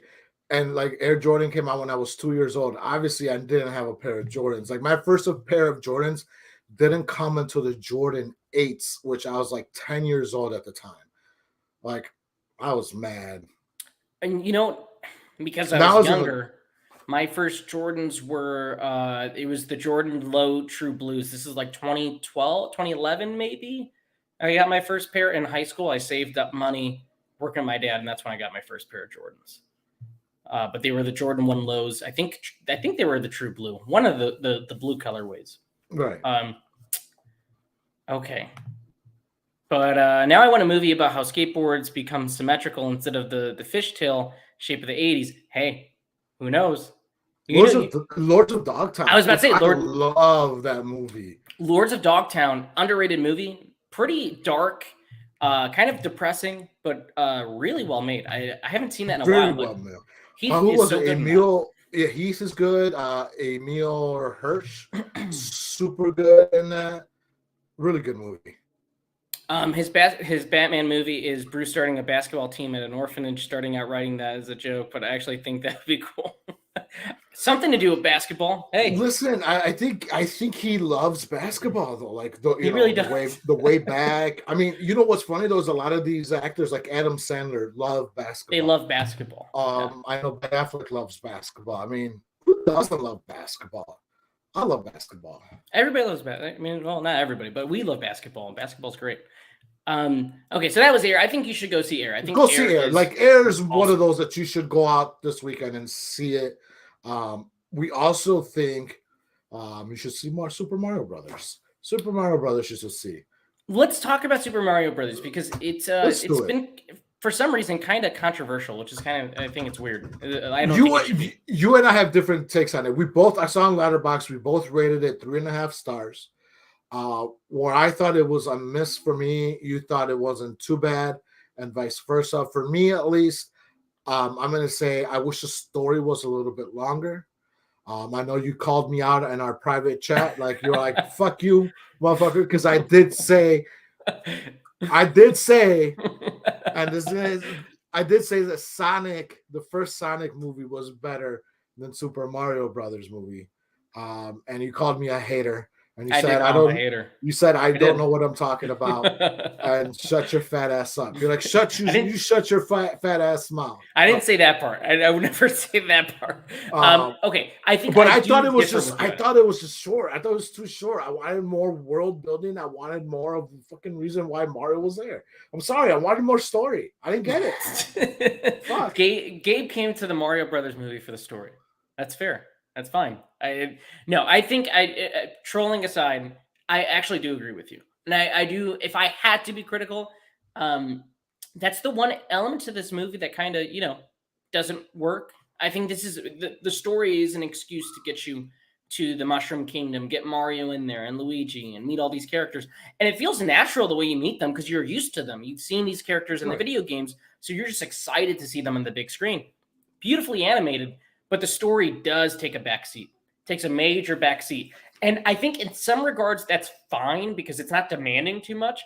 And like Air Jordan came out when I was 2 years old. Obviously, I didn't have a pair of Jordans. Like my first pair of Jordans didn't come until the Jordan 8s, which I was like 10 years old at the time. Like, I was mad. And because I Now was is younger, my first Jordans were it was the Jordan Low True Blues. This is like 2012, 2011 maybe. I got my first pair in high school. I saved up money working with my dad, and that's when I got my first pair of Jordans. But they were the Jordan 1 Lows. I think they were the True Blue, one of the blue colorways. right. Okay. But now I want a movie about how skateboards become symmetrical instead of the fishtail shape of the 80s. Hey, who knows? Lords of Dogtown. I was about to say, I love that movie. Lords of Dogtown, underrated movie, pretty dark, kind of depressing, but really well made. I haven't seen that in a Very while. well made. Heath Who is was so it? good. Emil. Yeah, Heath is good. Emil Hirsch, super good in that. Really good movie. His Batman movie is Bruce starting a basketball team at an orphanage, starting out writing that as a joke, but I actually think that would be cool. Something to do with basketball. Hey, listen, I think he loves basketball though. Like he really does. The way back. I mean, you know what's funny though is a lot of these actors like Adam Sandler love basketball. They love basketball. I know Ben Affleck loves basketball. I mean, who doesn't love basketball? I love basketball. Everybody loves basketball. I mean, well, not everybody, but we love basketball, and basketball's great. Okay, so that was Air. I think you should go see Air. I think go see Air. Like Air is awesome. One of those that you should go out this weekend and see it. We also think you should see more Super Mario Brothers. Super Mario Brothers you should see. Let's talk about Super Mario Brothers because it's been for some reason kind of controversial, which is kind of I think it's weird. You and I have different takes on it. I saw on Letterboxd, we both rated it 3.5 stars. Where I thought it was a miss for me, you thought it wasn't too bad, and vice versa. For me, at least, I'm going to say I wish the story was a little bit longer. I know you called me out in our private chat, like you're like, "Fuck you, motherfucker," because I did say, and I did say that Sonic, the first Sonic movie, was better than Super Mario Brothers movie, and you called me a hater. And you said, You said, I don't know what I'm talking about. And shut your fat ass up. You're like, you shut your fat ass mouth. I didn't say that part. I would never say that part. Okay. I thought it was just short. I thought it was too short. I wanted more world building. I wanted more of the fucking reason why Mario was there. I'm sorry. I wanted more story. I didn't get it. Fuck. Gabe came to the Mario Brothers movie for the story. That's fair. That's fine. I think trolling aside, I actually do agree with you. And I do, if I had to be critical, that's the one element to this movie that kind of, doesn't work. I think this is, the story is an excuse to get you to the Mushroom Kingdom, get Mario in there and Luigi and meet all these characters. And it feels natural the way you meet them because you're used to them. You've seen these characters in the video games, so you're just excited to see them on the big screen. Beautifully animated. But the story does take a backseat, takes a major backseat. And I think in some regards, that's fine because it's not demanding too much.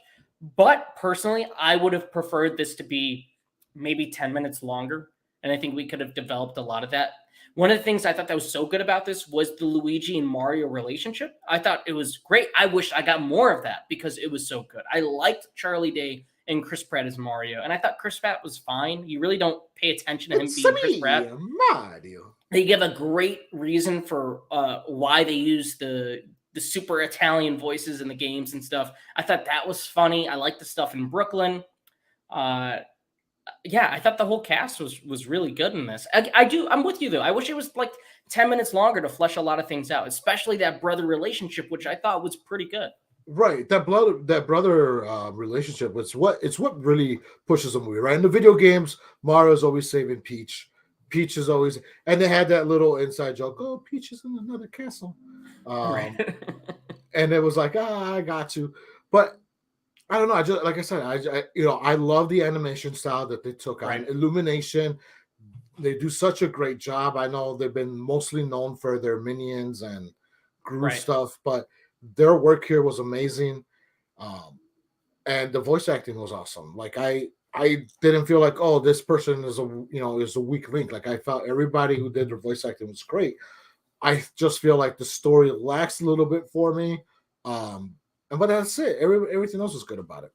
But personally, I would have preferred this to be maybe 10 minutes longer. And I think we could have developed a lot of that. One of the things I thought that was so good about this was the Luigi and Mario relationship. I thought it was great. I wish I got more of that because it was so good. I liked Charlie Day and Chris Pratt as Mario. And I thought Chris Pratt was fine. You really don't pay attention to him being Chris Pratt. Mario. They give a great reason for why they use the super Italian voices in the games and stuff. I thought that was funny. I like the stuff in Brooklyn. I thought the whole cast was really good in this. I'm with you though. I wish it was like 10 minutes longer to flesh a lot of things out, especially that brother relationship, which I thought was pretty good. Right, that brother relationship. It's what really pushes the movie. Right, in the video games, Mario's always saving Peach. Peach is always, and they had that little inside joke. Oh, Peach is in another castle, and it was like, I got you. But I don't know. I just, like I said, I love the animation style that they took on. Illumination. They do such a great job. I know they've been mostly known for their Minions and Gru stuff, but their work here was amazing, and the voice acting was awesome. Like I didn't feel like, oh, this person is a weak link. Like I felt everybody who did their voice acting was great. I just feel like the story lacks a little bit for me. But that's it. Everything else was good about it.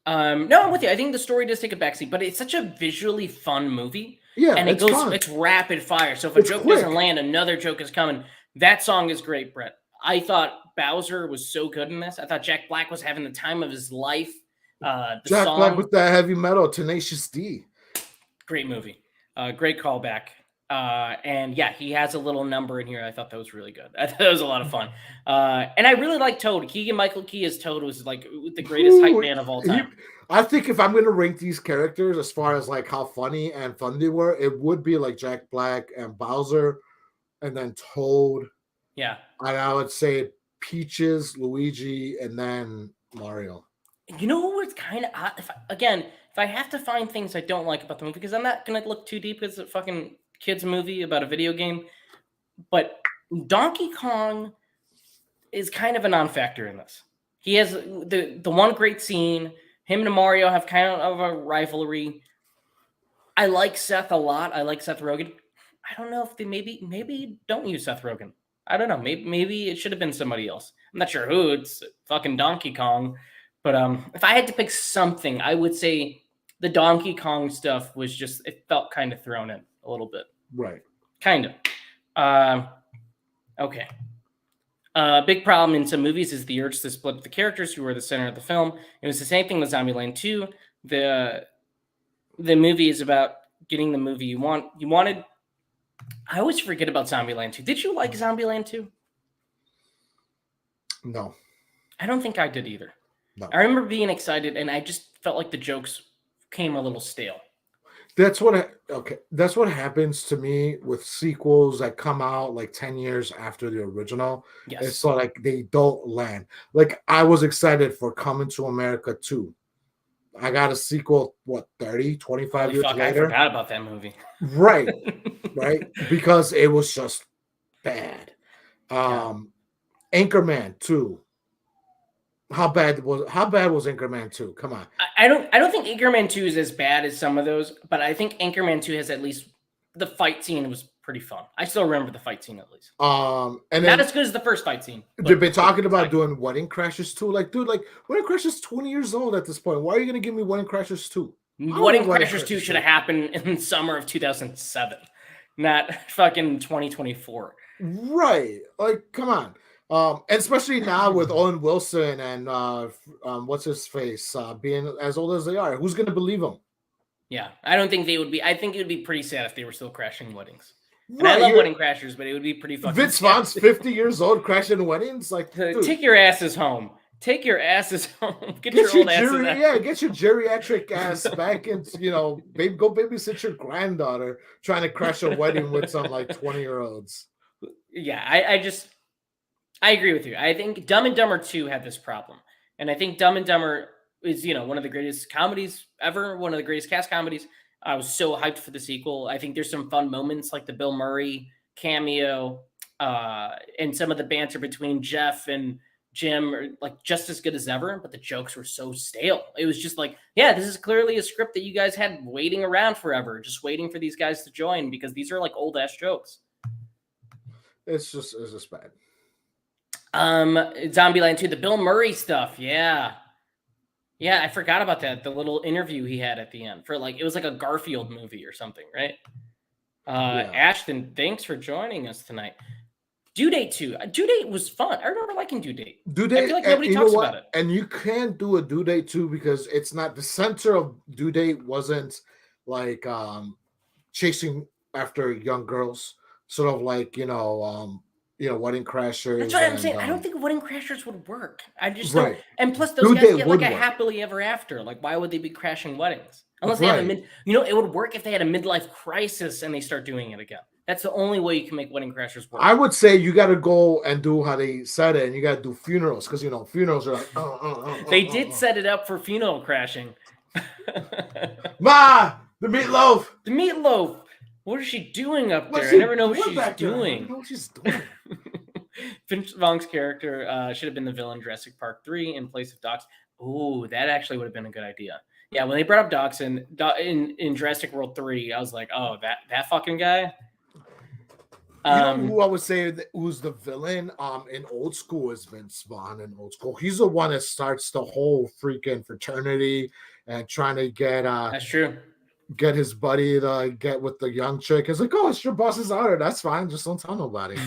No, I'm with you. I think the story does take a backseat, but it's such a visually fun movie. Yeah, and it's fun. It's rapid fire. So if a It's joke quick. doesn't land, another joke is coming. That song is great, Brett. I thought Bowser was so good in this. I thought Jack Black was having the time of his life. Jack Black with that heavy metal, Tenacious D. Great movie. Great callback. And yeah, he has a little number in here. I thought that was really good. I thought that was a lot of fun. And I really like Toad. Keegan-Michael Key as Toad was like the greatest hype man of all time. I think if I'm going to rank these characters as far as like how funny and fun they were, it would be like Jack Black and Bowser, and then Toad. Yeah. And I would say Peaches, Luigi, and then Mario. You know what's kind of odd? If I have to find things I don't like about the movie, because I'm not going to look too deep, it's a fucking kids movie about a video game, but Donkey Kong is kind of a non-factor in this. He has the one great scene. Him and Mario have kind of a rivalry. I like Seth a lot. I like Seth Rogen. I don't know if they maybe don't use Seth Rogen. I don't know. Maybe it should have been somebody else. I'm not sure who. It's fucking Donkey Kong. But if I had to pick something, I would say the Donkey Kong stuff was just, it felt kind of thrown in a little bit. Right. Kind of. Okay. Big problem in some movies is the urge to split up the characters who are the center of the film. It was the same thing with Zombieland 2. The movie is about getting the movie you want. You wanted. I always forget about Zombieland 2. Did you like Zombieland 2? No. I don't think I did either. No. I remember being excited, and I just felt like the jokes came a little stale. That's what happens to me with sequels that come out like 10 years after the original. Yes. It's so like they don't land. Like I was excited for Coming to America 2. I got a sequel, 25 years later? I forgot about that movie. Right. Right? Because it was just bad. Anchorman 2. How bad was Anchorman 2? Come on. I don't think Anchorman 2 is as bad as some of those, but I think Anchorman 2 has at least the fight scene was pretty fun. I still remember the fight scene at least. And not as good as the first fight scene. They've been talking about doing Wedding Crashers 2. Like, dude, Wedding Crashers 20 years old at this point. Why are you gonna give me Wedding Crashers 2? Wedding Crashers 2 should have happened in the summer of 2007, not fucking 2024. Right. Like, come on. And especially now with Owen Wilson and what's his face being as old as they are, who's going to believe them? Yeah, I don't think they would be. I think it would be pretty sad if they were still crashing weddings. And I love Wedding Crashers, but it would be pretty fucking Vince sad. Vaughn's 50 years old crashing weddings. Like, dude. Take your asses home. Take your asses home. Get your old asses out. Yeah, get your geriatric ass back into, go babysit your granddaughter trying to crash a wedding with some like 20-year-olds. Yeah, I agree with you. I think Dumb and Dumber 2 had this problem. And I think Dumb and Dumber is, one of the greatest comedies ever, one of the greatest cast comedies. I was so hyped for the sequel. I think there's some fun moments like the Bill Murray cameo and some of the banter between Jeff and Jim are like just as good as ever, but the jokes were so stale. It was just like, yeah, this is clearly a script that you guys had waiting around forever, just waiting for these guys to join because these are like old ass jokes. It's just bad. Zombieland 2, the Bill Murray stuff. Yeah, I forgot about that. The little interview he had at the end for it was like a Garfield movie or something, right? Ashton, thanks for joining us tonight. Due Date 2. Due Date was fun. I remember liking Due Date. Due Date, I feel like nobody talks about it. And you can't do a Due Date 2 because it's not the center of Due Date wasn't like chasing after young girls, sort of like Wedding Crashers. That's what I'm saying. I don't think Wedding Crashers would work. I just right. don't. And plus, those guys get like a happily ever after. Like, why would they be crashing weddings? Unless they have it would work if they had a midlife crisis and they start doing it again. That's the only way you can make Wedding Crashers work. I would say you got to go and do how they said it, and you got to do funerals because funerals are like. They did set it up for funeral crashing. Ma, the meatloaf. The meatloaf. What is she doing up there? I never know what she's doing. I don't know what she's doing. Finch Vong's character should have been the villain in Jurassic Park 3 in place of Docs. Oh, that actually would have been a good idea. Yeah, when they brought up Docs in Jurassic World 3, I was like, oh, that fucking guy. You know Um, who I would say who's the villain? In Old School is Vince Vaughn. In Old School, he's the one that starts the whole freaking fraternity and trying to that's true. get his buddy to get with the young chick. It's like, oh, it's your boss's daughter. That's fine. Just don't tell nobody.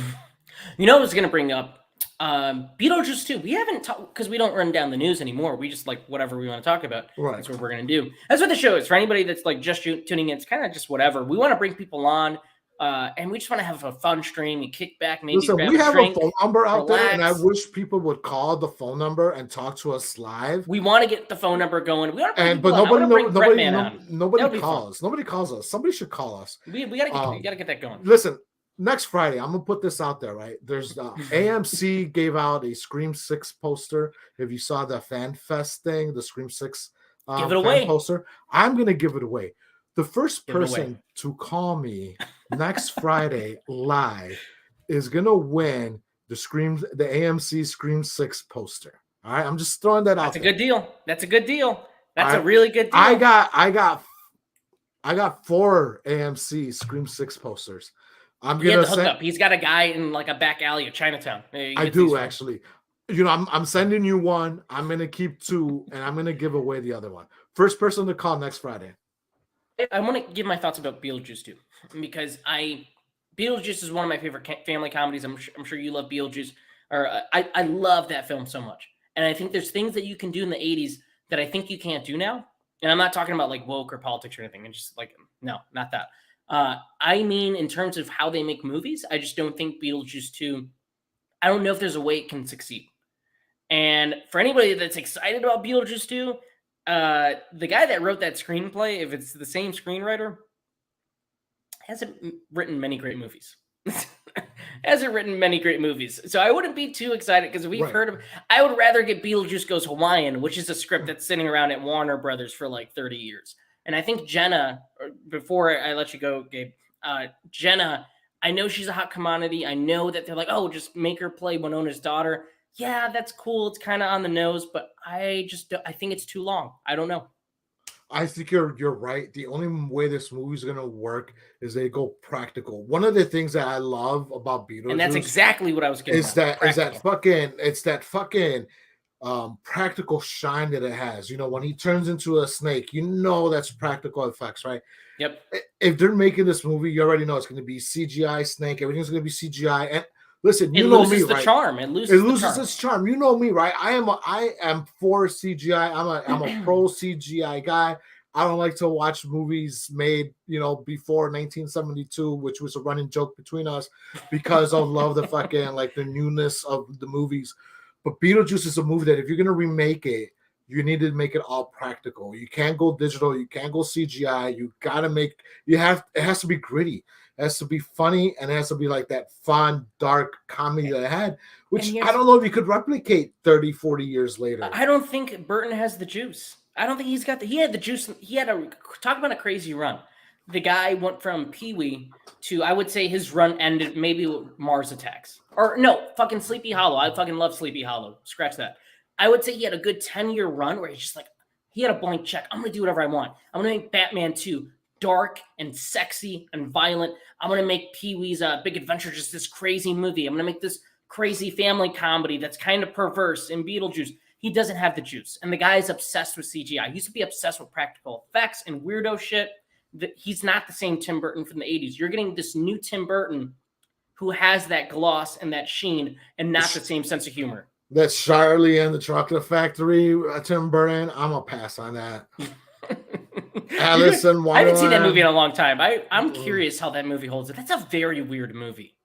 You know, I was gonna bring up Beetlejuice 2. We haven't talked because we don't run down the news anymore. We just like whatever we want to talk about. Right. That's what we're gonna do. That's what the show is. For anybody that's like just tuning in, it's kind of just whatever. We want to bring people on, and we just want to have a fun stream. You kick back, maybe Listen, grab we a have drink, a phone number out there, and I relax. wish people would call the phone number and talk to us live. We want to get the phone number going. We want to And bring but people on. I wanna bring nobody Bretman on. nobody That'll be fun. calls. Nobody calls us. Somebody should call us. We gotta get that going. Listen, next Friday, I'm gonna put this out there, right? There's AMC gave out a Scream 6 poster. If you saw the Fan Fest thing, the Scream 6 Give it away. poster, I'm gonna give it away. The first Give it away. person to call me next Friday live is gonna win the AMC Scream 6 poster. All right, I'm just throwing that out. That's a good deal. That's a good deal. That's a really good deal. I got 4 AMC Scream 6 posters. I'm He had gonna the hookup. He's got a guy in like a back alley of Chinatown. I do actually. You know, I'm sending you one. I'm gonna keep 2, and I'm gonna give away the other one. First person to call next Friday. I want to give my thoughts about Beetlejuice too, because Beetlejuice is one of my favorite family comedies. I'm sure you love Beetlejuice, or I love that film so much. And I think there's things that you can do in the 80s that I think you can't do now. And I'm not talking about like woke or politics or anything. It's just like, no, not that. I mean, in terms of how they make movies, I just don't think Beetlejuice 2, I don't know if there's a way it can succeed. And for anybody that's excited about Beetlejuice 2, the guy that wrote that screenplay, if it's the same screenwriter, hasn't written many great movies. Hasn't written many great movies. So I wouldn't be too excited because we've heard of. I would rather get Beetlejuice Goes Hawaiian, which is a script that's sitting around at Warner Brothers for like 30 years. And I think Jenna, before I let you go, Gabe, Jenna, I know she's a hot commodity. I know that they're like, oh, just make her play Winona's daughter. Yeah, that's cool. It's kind of on the nose, but I think it's too long. I don't know. I think you're right. The only way this movie's gonna work is they go practical. One of the things that I love about Beetlejuice, and that's exactly what I was getting. Is that fucking practical shine that it has. You know, when he turns into a snake, you know that's practical effects, right? Yep. If they're making this movie, you already know it's going to be CGI snake. Everything's going to be CGI. And listen, you know me, right? It loses its charm. You know me, right? I am for CGI. I'm a pro CGI guy. I don't like to watch movies made, you know, before 1972, which was a running joke between us because I love the fucking like the newness of the movies. But Beetlejuice is a movie that if you're gonna remake it, you need to make it all practical. You can't go digital. You can't go CGI. You gotta make. It has to be gritty. It has to be funny, and it has to be like that fun, dark comedy that it had, which I don't know if you could replicate 30, 40 years later. I don't think Burton has the juice. I don't think he's got he had the juice. He had talk about a crazy run. The guy went from Pee-wee to, I would say his run ended maybe with Mars Attacks. Or no, fucking Sleepy Hollow. I fucking love Sleepy Hollow. Scratch that. I would say he had a good 10-year run where he's just like, he had a blank check. I'm going to do whatever I want. I'm going to make Batman 2 dark and sexy and violent. I'm going to make Pee-wee's Big Adventure just this crazy movie. I'm going to make this crazy family comedy that's kind of perverse in Beetlejuice. He doesn't have the juice. And the guy is obsessed with CGI. He used to be obsessed with practical effects and weirdo shit. He's not the same Tim Burton from the 80s. You're getting this new Tim Burton who has that gloss and that sheen and not the same sense of humor. That's Charlie and the Chocolate Factory, Tim Burton. I'm going to pass on that. Alice in Wonderland. I haven't seen that movie in a long time. I'm curious how that movie holds up. That's a very weird movie.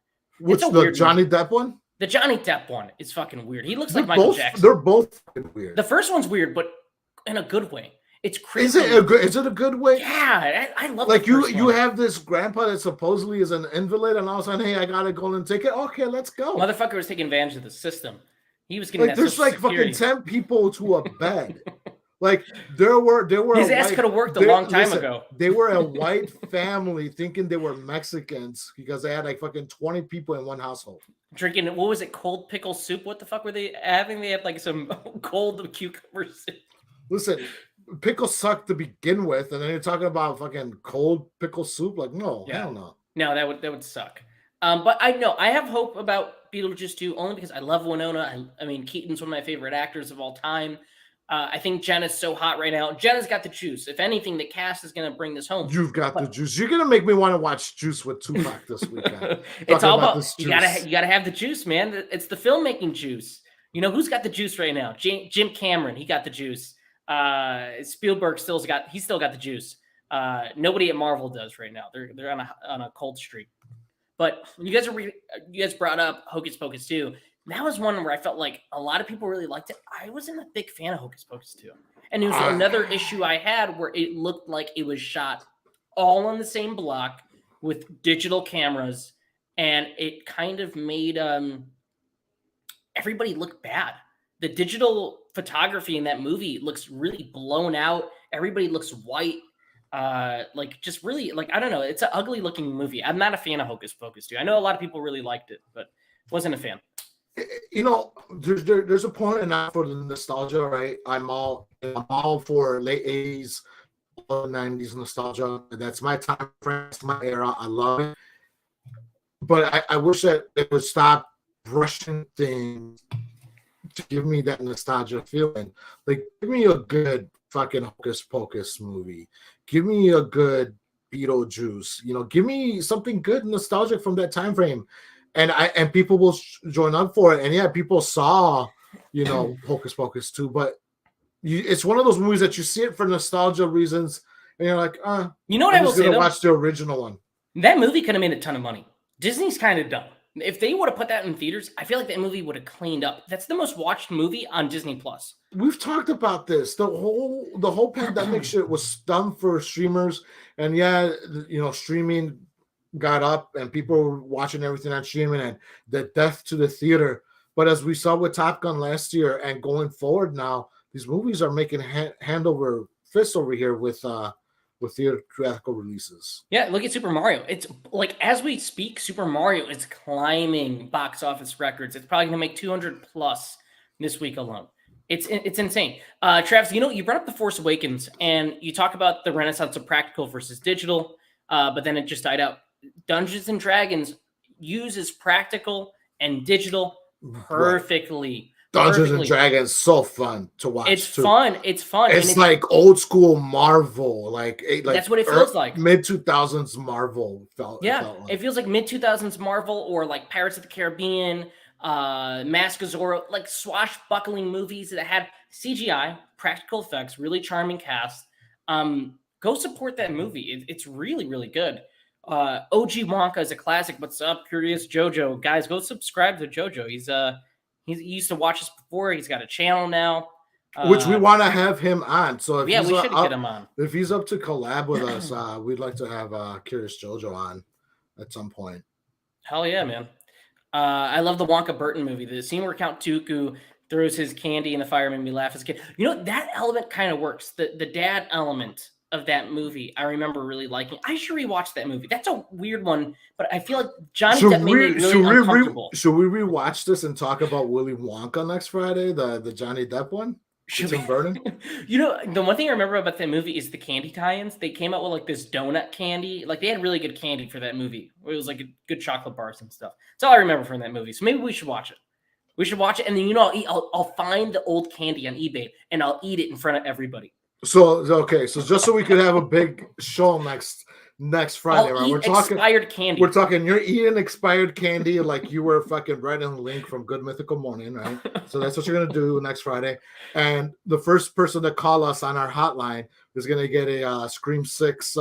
Which the Johnny Depp one? The Johnny Depp one is fucking weird. He looks like Michael Jackson. They're both fucking weird. The first one's weird, but in a good way. It's crazy. Is it a good way? Yeah, I love. Like you have this grandpa that supposedly is an invalid, and all of a sudden, hey, I got a golden ticket. Okay, let's go. Motherfucker was taking advantage of the system. He was getting like there's like fucking 10 people to a bed. Like there were. His ass could have worked a long time ago. They were a white family thinking they were Mexicans because they had like fucking 20 people in one household. Drinking, what was it, cold pickle soup? What the fuck were they having? They had like some cold cucumber soup. Listen, pickles suck to begin with, and then you're talking about fucking cold pickle soup. Like, no, hell no. No, that would suck. But I know I have hope about Beetlejuice 2 only because I love Winona. I mean, Keaton's one of my favorite actors of all time. I think Jenna's so hot right now. Jenna's got the juice. If anything, the cast is going to bring this home. You've got the But juice. You're gonna make me want to watch Juice with Tupac this weekend. it's Talking all about about this you juice. gotta have the juice, man. It's the filmmaking juice. You know who's got the juice right now? Jim Cameron. He got the juice. Spielberg still got the juice. Nobody at Marvel does right now. They're on a cold streak. But you guys brought up Hocus Pocus 2. That was one where I felt like a lot of people really liked it. I wasn't a big fan of Hocus Pocus 2. And it was another issue I had where it looked like it was shot all on the same block with digital cameras, and it kind of made everybody look bad. The digital photography in that movie looks really blown out. Everybody looks white. Just really, I don't know. It's an ugly looking movie. I'm not a fan of Hocus Pocus 2. I know a lot of people really liked it, but wasn't a fan. You know, there's a point enough for the nostalgia, right? I'm all for late 80s, early 90s nostalgia. That's my time frame, that's my era. I love it. But I wish that they would stop rushing things to give me that nostalgia feeling. Like, give me a good fucking Hocus Pocus movie. Give me a good Beetlejuice. You know, give me something good and nostalgic from that time frame. And people will join up for it. And yeah, people saw, you know, Hocus Pocus 2, but it's one of those movies that you see it for nostalgia reasons, and you're like, you know what I'm I will just say? Gonna watch the original one. That movie could have made a ton of money. Disney's kind of dumb. If they would have put that in theaters, I feel like that movie would have cleaned up. That's the most watched movie on Disney Plus. We've talked about this. The whole pandemic shit was dumb for streamers, and yeah, you know, streaming got up and people were watching everything on streaming and the death to the theater. But as we saw with Top Gun last year and going forward now, these movies are making hand over fist over here with theatrical releases. Yeah, look at Super Mario. It's like as we speak, Super Mario is climbing box office records. It's probably going to make 200 plus this week alone. It's insane. Travis, you know, you brought up The Force Awakens and you talk about the renaissance of practical versus digital, but then it just died out. Dungeons and Dragons uses practical and digital perfectly. Dungeons and Dragons so fun to watch. It's fun. It's like old school Marvel, like that's what it feels like. Mid 2000s Marvel felt. It feels like mid 2000s Marvel or like Pirates of the Caribbean, Mask of Zorro, like swashbuckling movies that had CGI, practical effects, really charming cast. Go support that movie. It's really, really good. OG Wonka is a classic. What's up, Curious Jojo? Guys, go subscribe to Jojo. He used to watch us before. He's got a channel now. Which we want to have him on. So if we should get him on. If he's up to collab with us, we'd like to have Curious Jojo on at some point. Hell yeah, man. I love the Wonka Burton movie. The scene where Count Dooku throws his candy in the fire made me laugh as a kid. You know, that element kind of works. The dad element of that movie, I remember really liking. I should rewatch that movie. That's a weird one, but I feel like Johnny Depp made me really uncomfortable. Should we rewatch this and talk about Willy Wonka next Friday, the Johnny Depp one? Tim Burton? You know, the one thing I remember about that movie is the candy tie-ins. They came out with like this donut candy. Like they had really good candy for that movie. It was like good chocolate bars and stuff. That's all I remember from that movie. So maybe we should watch it. We should watch it, and then I'll find the old candy on eBay and I'll eat it in front of everybody. So just so we could have a big show next Friday, right? We're talking expired candy. We're talking you're eating expired candy like you were fucking writing Link from Good Mythical Morning, right? So that's what you're gonna do next Friday. And the first person to call us on our hotline is gonna get a Scream 6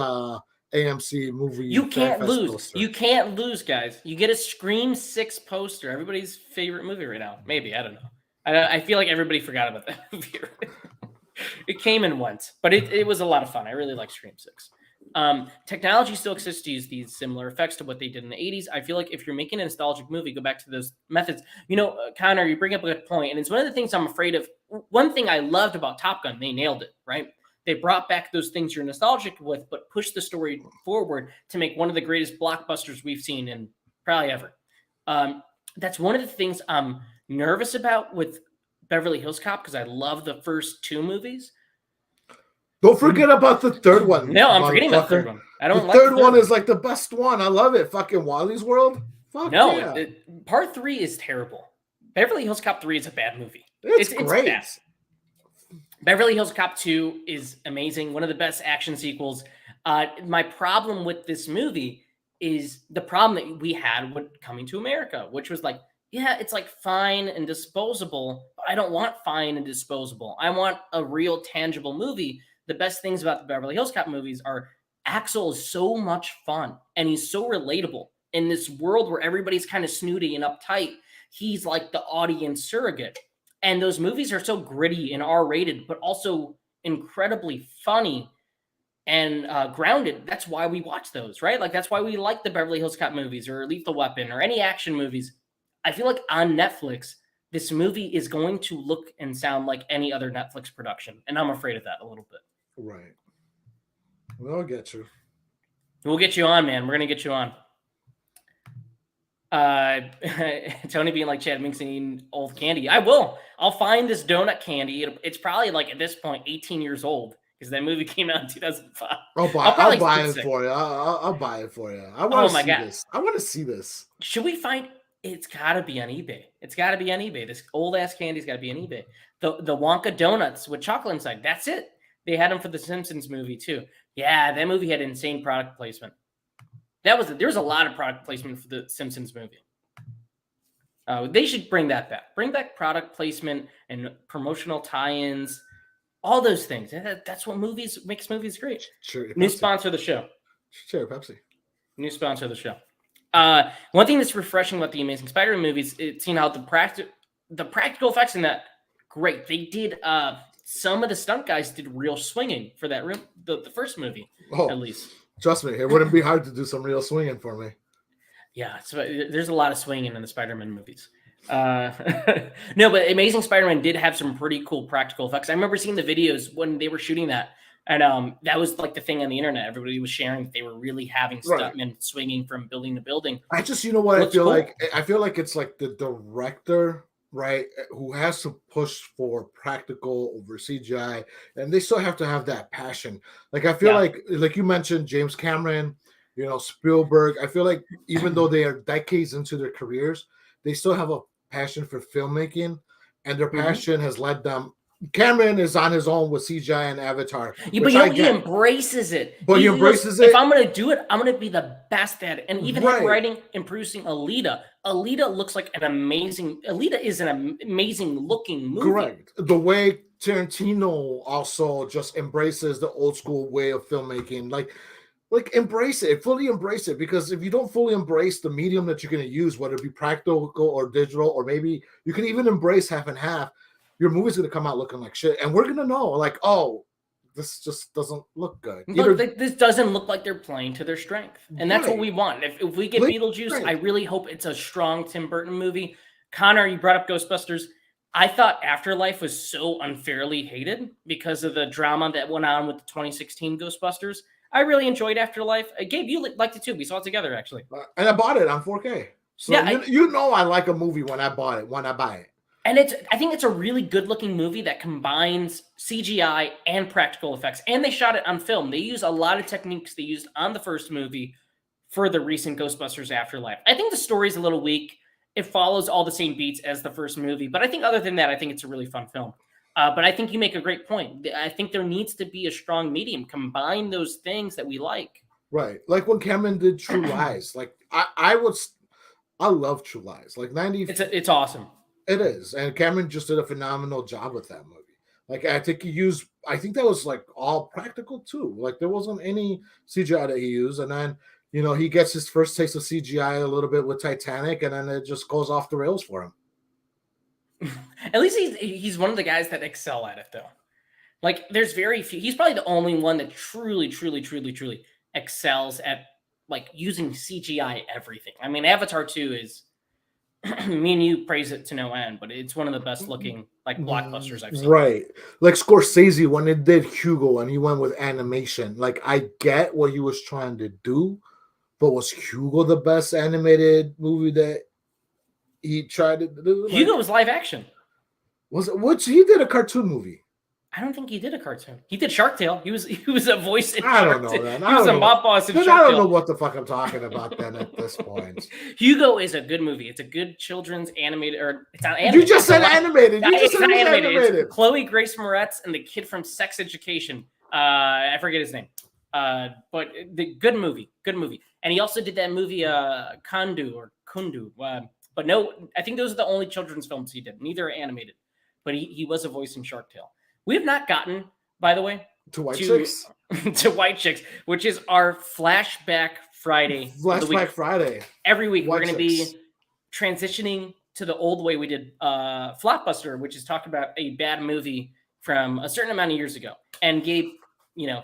AMC movie. You can't lose. Poster. You can't lose, guys. You get a Scream 6 poster. Everybody's favorite movie right now. Maybe, I don't know. I feel like everybody forgot about that movie. It came and went, but it was a lot of fun. I really like Scream 6. Technology still exists to use these similar effects to what they did in the 80s. I feel like if you're making a nostalgic movie, go back to those methods. You know, Connor, you bring up a good point, and it's one of the things I'm afraid of. One thing I loved about Top Gun, they nailed it, right? They brought back those things you're nostalgic with, but pushed the story forward to make one of the greatest blockbusters we've seen in probably ever. That's one of the things I'm nervous about with Beverly Hills Cop, because I love the first two movies. Don't forget about the third one. No, I'm forgetting about the third one. I don't like the third one. Is like the best one. I love it. Fucking Wally's World. Fuck No, yeah. part 3 is terrible. Beverly Hills Cop 3 is a bad movie. It's great. Bad. Beverly Hills Cop 2 is amazing. One of the best action sequels. My problem with this movie is the problem that we had with Coming to America, which was like, yeah, it's like fine and disposable. But I don't want fine and disposable. I want a real tangible movie. The best things about the Beverly Hills Cop movies are Axel is so much fun and he's so relatable in this world where everybody's kind of snooty and uptight. He's like the audience surrogate. And those movies are so gritty and R-rated, but also incredibly funny and grounded. That's why we watch those, right? Like, that's why we like the Beverly Hills Cop movies or Lethal Weapon or any action movies. I feel like on Netflix, this movie is going to look and sound like any other Netflix production. And I'm afraid of that a little bit. Right. We'll get you. We'll get you on, man. We're going to get you on. Tony being like Chad Minks and eating old candy. I will. I'll find this donut candy. It's probably like at this point 18 years old because that movie came out in 2005. I'll buy it for you. I'll buy it for you. I want to see this. I want to see this. Should we find? It's got to be on eBay. It's got to be on eBay. This old ass candy's got to be on eBay. The Wonka donuts with chocolate inside. That's it. They had them for the Simpsons movie too. Yeah, that movie had insane product placement. There was a lot of product placement for the Simpsons movie. They should bring that back. Bring back product placement and promotional tie-ins, all those things. That's what makes movies great. Cherry New Pepsi. sponsor of the show. Cherry Pepsi. New sponsor of the show. One thing that's refreshing about the Amazing Spider-Man movies, it's seeing how the practical effects in that, great. They did some of the stunt guys did real swinging for that the first movie, at least. Trust me, it wouldn't be hard to do some real swinging for me. Yeah, there's a lot of swinging in the Spider-Man movies. No, but Amazing Spider-Man did have some pretty cool practical effects. I remember seeing the videos when they were shooting that, and that was like the thing on the internet. Everybody was sharing that they were really having stuntmen swinging from building to building. I just, you know what, I feel like it's like the director, right, who has to push for practical over CGI, and they still have to have that passion. Like I feel like you mentioned James Cameron, you know, Spielberg. I feel like even though they are decades into their careers, they still have a passion for filmmaking, and their passion has led them. Cameron is on his own with CGI and Avatar. Yeah, but he embraces it. But he embraces it. If I'm going to do it, I'm going to be the best at it. And even him writing and producing Alita looks like Alita is an amazing looking movie. Correct. The way Tarantino also just embraces the old school way of filmmaking, like embrace it, fully embrace it. Because if you don't fully embrace the medium that you're going to use, whether it be practical or digital, or maybe you can even embrace half and half, your movie's going to come out looking like shit. And we're going to know, like, oh, this just doesn't look good. This doesn't look like they're playing to their strength. And that's what we want. If we get Beetlejuice, I really hope it's a strong Tim Burton movie. Connor, you brought up Ghostbusters. I thought Afterlife was so unfairly hated because of the drama that went on with the 2016 Ghostbusters. I really enjoyed Afterlife. Gabe, you liked it too. We saw it together, actually. And I bought it on 4K. So you know I like a movie when I buy it. And I think it's a really good-looking movie that combines CGI and practical effects. And they shot it on film. They use a lot of techniques they used on the first movie for the recent Ghostbusters Afterlife. I think the story's a little weak. It follows all the same beats as the first movie. But I think other than that, I think it's a really fun film. But I think you make a great point. I think there needs to be a strong medium. Combine those things that we like. Right. Like when Cameron did True Lies. Like I love True Lies. Like 90. It's awesome. It is. And Cameron just did a phenomenal job with that movie. Like I think that was like all practical too. Like there wasn't any CGI that he used. And then, you know, he gets his first taste of CGI a little bit with Titanic, and then it just goes off the rails for him. At least he's one of the guys that excel at it, though. Like, there's very few. He's probably the only one that truly excels at, like, using CGI everything. I mean, Avatar 2 is, me and you praise it to no end, but it's one of the best looking, like, blockbusters I've seen. Right. Like Scorsese, when it did Hugo and he went with animation, like, I get what he was trying to do, but was Hugo the best animated movie that he tried to do? Hugo was live action. Was it? Which he did a cartoon movie. I don't think he did a cartoon. He did Shark Tale. He was a voice in I Shark don't know Tale. then. He was a mob boss in Shark Tale. I don't know what the fuck I'm talking about then at this point. Hugo is a good movie. It's a good children's animated, or it's not animated. You just said animated. You just said animated. It's Chloe Grace Moretz and the kid from Sex Education. I forget his name. But the good movie. And he also did that movie Kundu. But no, I think those are the only children's films he did. Neither are animated. But he was a voice in Shark Tale. We have not gotten, by the way, to White Chicks, to White Chicks, which is our Flashback Friday. Flashback Friday. Every week we're going to be transitioning to the old way we did Flopbuster, which is talk about a bad movie from a certain amount of years ago. And Gabe,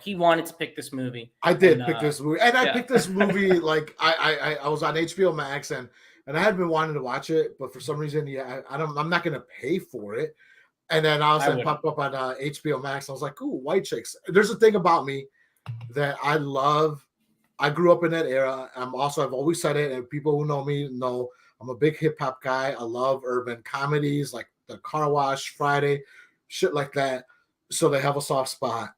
he wanted to pick this movie. I did pick this movie, and I picked this movie like I was on HBO Max and I had been wanting to watch it, but for some reason, I'm not going to pay for it. And then all of a sudden popped up on HBO Max. I was like, ooh, White Chicks. There's a thing about me that I love. I grew up in that era. I've always said it, and people who know me know I'm a big hip hop guy. I love urban comedies like the Car Wash, Friday, shit like that. So they have a soft spot.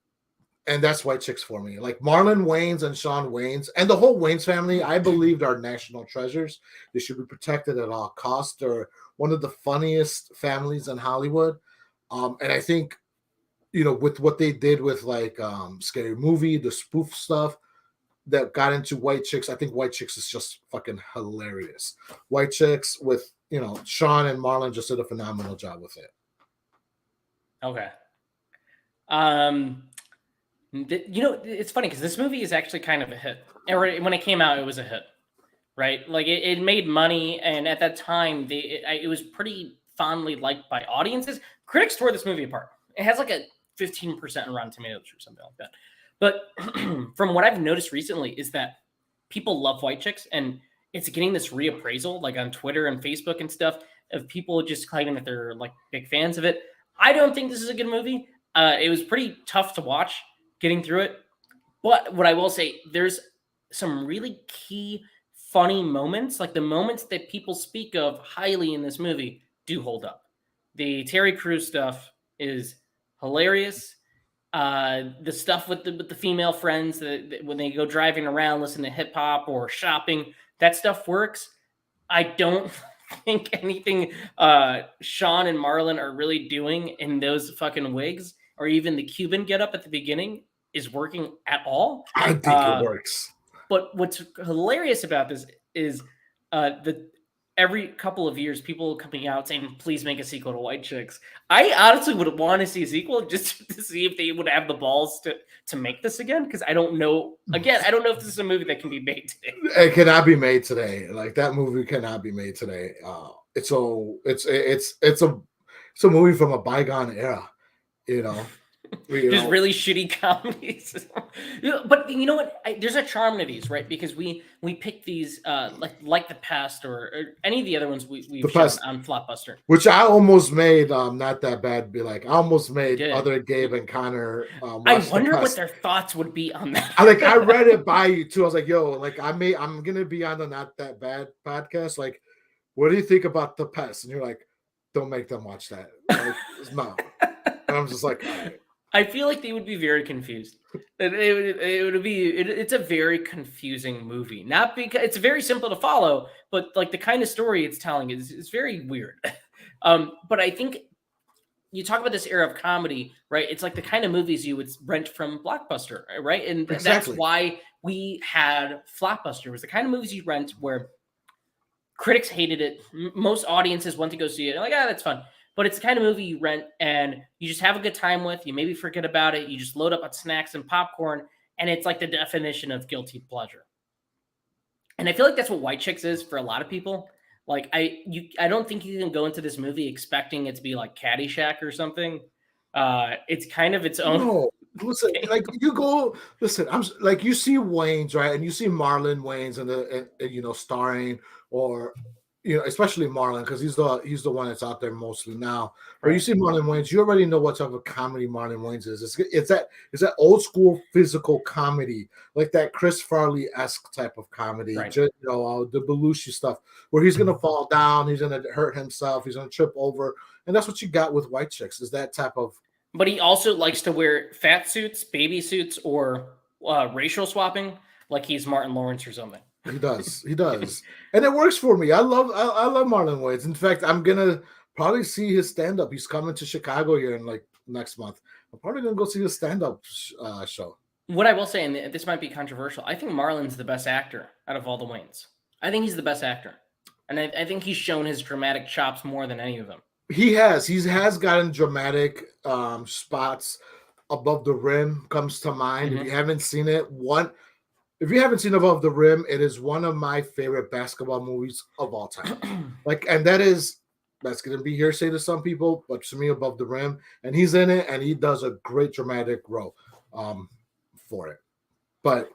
And that's White Chicks for me. Like Marlon Wayans and Shawn Wayans and the whole Wayans family, I believe are national treasures. They should be protected at all costs. They're one of the funniest families in Hollywood. And I think, with what they did with like Scary Movie, the spoof stuff that got into White Chicks, I think White Chicks is just fucking hilarious. White Chicks with, Shawn and Marlon just did a phenomenal job with it. Okay. It's funny because this movie is actually kind of a hit. When it came out, it was a hit, right? Like it made money, and at that time, it was pretty fondly liked by audiences. Critics tore this movie apart. It has like a 15% on Rotten Tomatoes or something like that. But from what I've noticed recently is that people love White Chicks, and it's getting this reappraisal, like on Twitter and Facebook and stuff, of people just claiming that they're like big fans of it. I don't think this is a good movie. It was pretty tough to watch getting through it. But what I will say, there's some really key funny moments, like the moments that people speak of highly in this movie do hold up. The Terry Crews stuff is hilarious. The stuff with the female friends that when they go driving around, listen to hip hop or shopping, that stuff works. I don't think anything Shawn and Marlon are really doing in those fucking wigs or even the Cuban getup at the beginning is working at all. I think it works. But what's hilarious about this is every couple of years, people coming out saying, please make a sequel to White Chicks. I honestly would want to see a sequel just to see if they would have the balls to make this again. Because I don't know. Again, I don't know if this is a movie that can be made today. It cannot be made today. Like that movie cannot be made today. It's a movie from a bygone era, Just really shitty comedies. But you know what? There's a charm to these, right? Because we pick these like The Pest or any of the other ones we've shown on Flopbuster. Which I almost made Not That Bad be like. I almost made other Gabe and Connor I wonder what their thoughts would be on that. I read it by you too. I was like, yo, like I'm gonna be on the Not That Bad podcast. Like, what do you think about The Pest? And you're like, don't make them watch that. Like, no. And I'm just like, all right. I feel like they would be very confused. It's a very confusing movie. Not because it's very simple to follow, but like the kind of story it's telling is very weird. But I think you talk about this era of comedy, right? It's like the kind of movies you would rent from Blockbuster, right? And That's why we had Flopbuster. It was the kind of movies you rent where critics hated it. Most audiences went to go see it. They're like, that's fun. But it's the kind of movie you rent and you just have a good time with. You maybe forget about it. You just load up on snacks and popcorn, and it's like the definition of guilty pleasure. And I feel like that's what White Chicks is for a lot of people. Like I don't think you can go into this movie expecting it to be like Caddyshack or something. It's kind of its own. No, listen, like you go. Listen, I'm like you see Wayans, right, and you see Marlon Wayans and starring or. Especially Marlon, because he's the one that's out there mostly now. But you see Marlon Wayans, you already know what type of comedy Marlon Wayans is. It's that old school physical comedy, like that Chris Farley-esque type of comedy. Right. Just, the Belushi stuff, where he's gonna fall down, he's gonna hurt himself, he's gonna trip over, and that's what you got with White Chicks. Is that type of But he also likes to wear fat suits, baby suits, or racial swapping, like he's Martin Lawrence or something. He does, and it works for me. I love Marlon Wayans. In fact, I'm gonna probably see his stand up. He's coming to Chicago here in like next month. I'm probably gonna go see his stand up show. What I will say, and this might be controversial, I think Marlon's the best actor out of all the Wayans. I think he's the best actor, and I think he's shown his dramatic chops more than any of them. He has gotten dramatic spots. Above the Rim comes to mind. If you haven't seen it, if you haven't seen Above the Rim, it is one of my favorite basketball movies of all time. And that's going to be hearsay to some people, but to me, Above the Rim, and he's in it, and he does a great dramatic role for it. But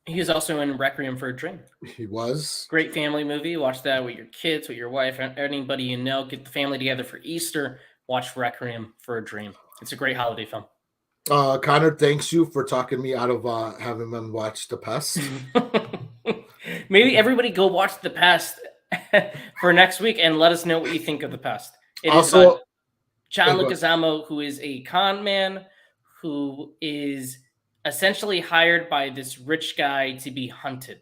he was also in Requiem for a Dream. He was. Great family movie. Watch that with your kids, with your wife, anybody you know. Get the family together for Easter. Watch Requiem for a Dream. It's a great holiday film. Connor, thanks you for talking me out of having them watch The Pest. Maybe everybody go watch The Pest for next week and let us know what you think of The Pest. It also, is John Leguizamo, who is a con man who is essentially hired by this rich guy to be hunted.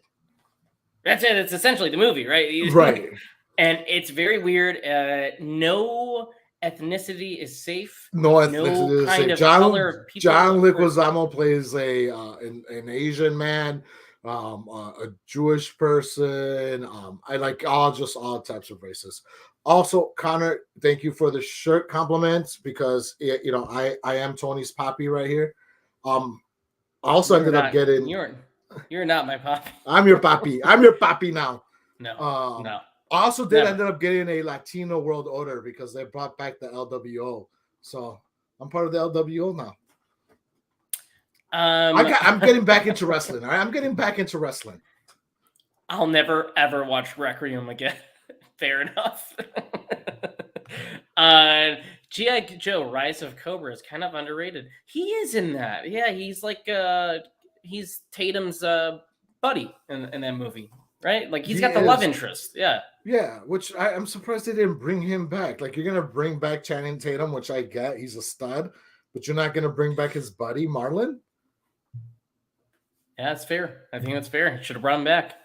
That's it. It's essentially the movie, right? Right. And it's very weird. No ethnicity is safe. No ethnicity is safe. John Leguizamo plays an Asian man, a Jewish person. I like all types of races. Also, Connor, thank you for the shirt compliments because I am Tony's poppy right here. Also ended up getting. You're not my poppy. I'm your poppy. I'm your poppy now. No. No. I also ended up getting a Latino World Order because they brought back the LWO. So I'm part of the LWO now. I'm getting back into wrestling. All right, I'm getting back into wrestling. I'll never ever watch Requiem again. Fair enough. G.I. Joe: Rise of Cobra is kind of underrated. He is in that. Yeah, he's like he's Tatum's buddy in that movie. Right? Like he's got the love interest. Yeah. Yeah, which I'm surprised they didn't bring him back. Like you're gonna bring back Channing Tatum, which I get, he's a stud, but you're not gonna bring back his buddy Marlon. Yeah, that's fair. I think that's fair. Should have brought him back.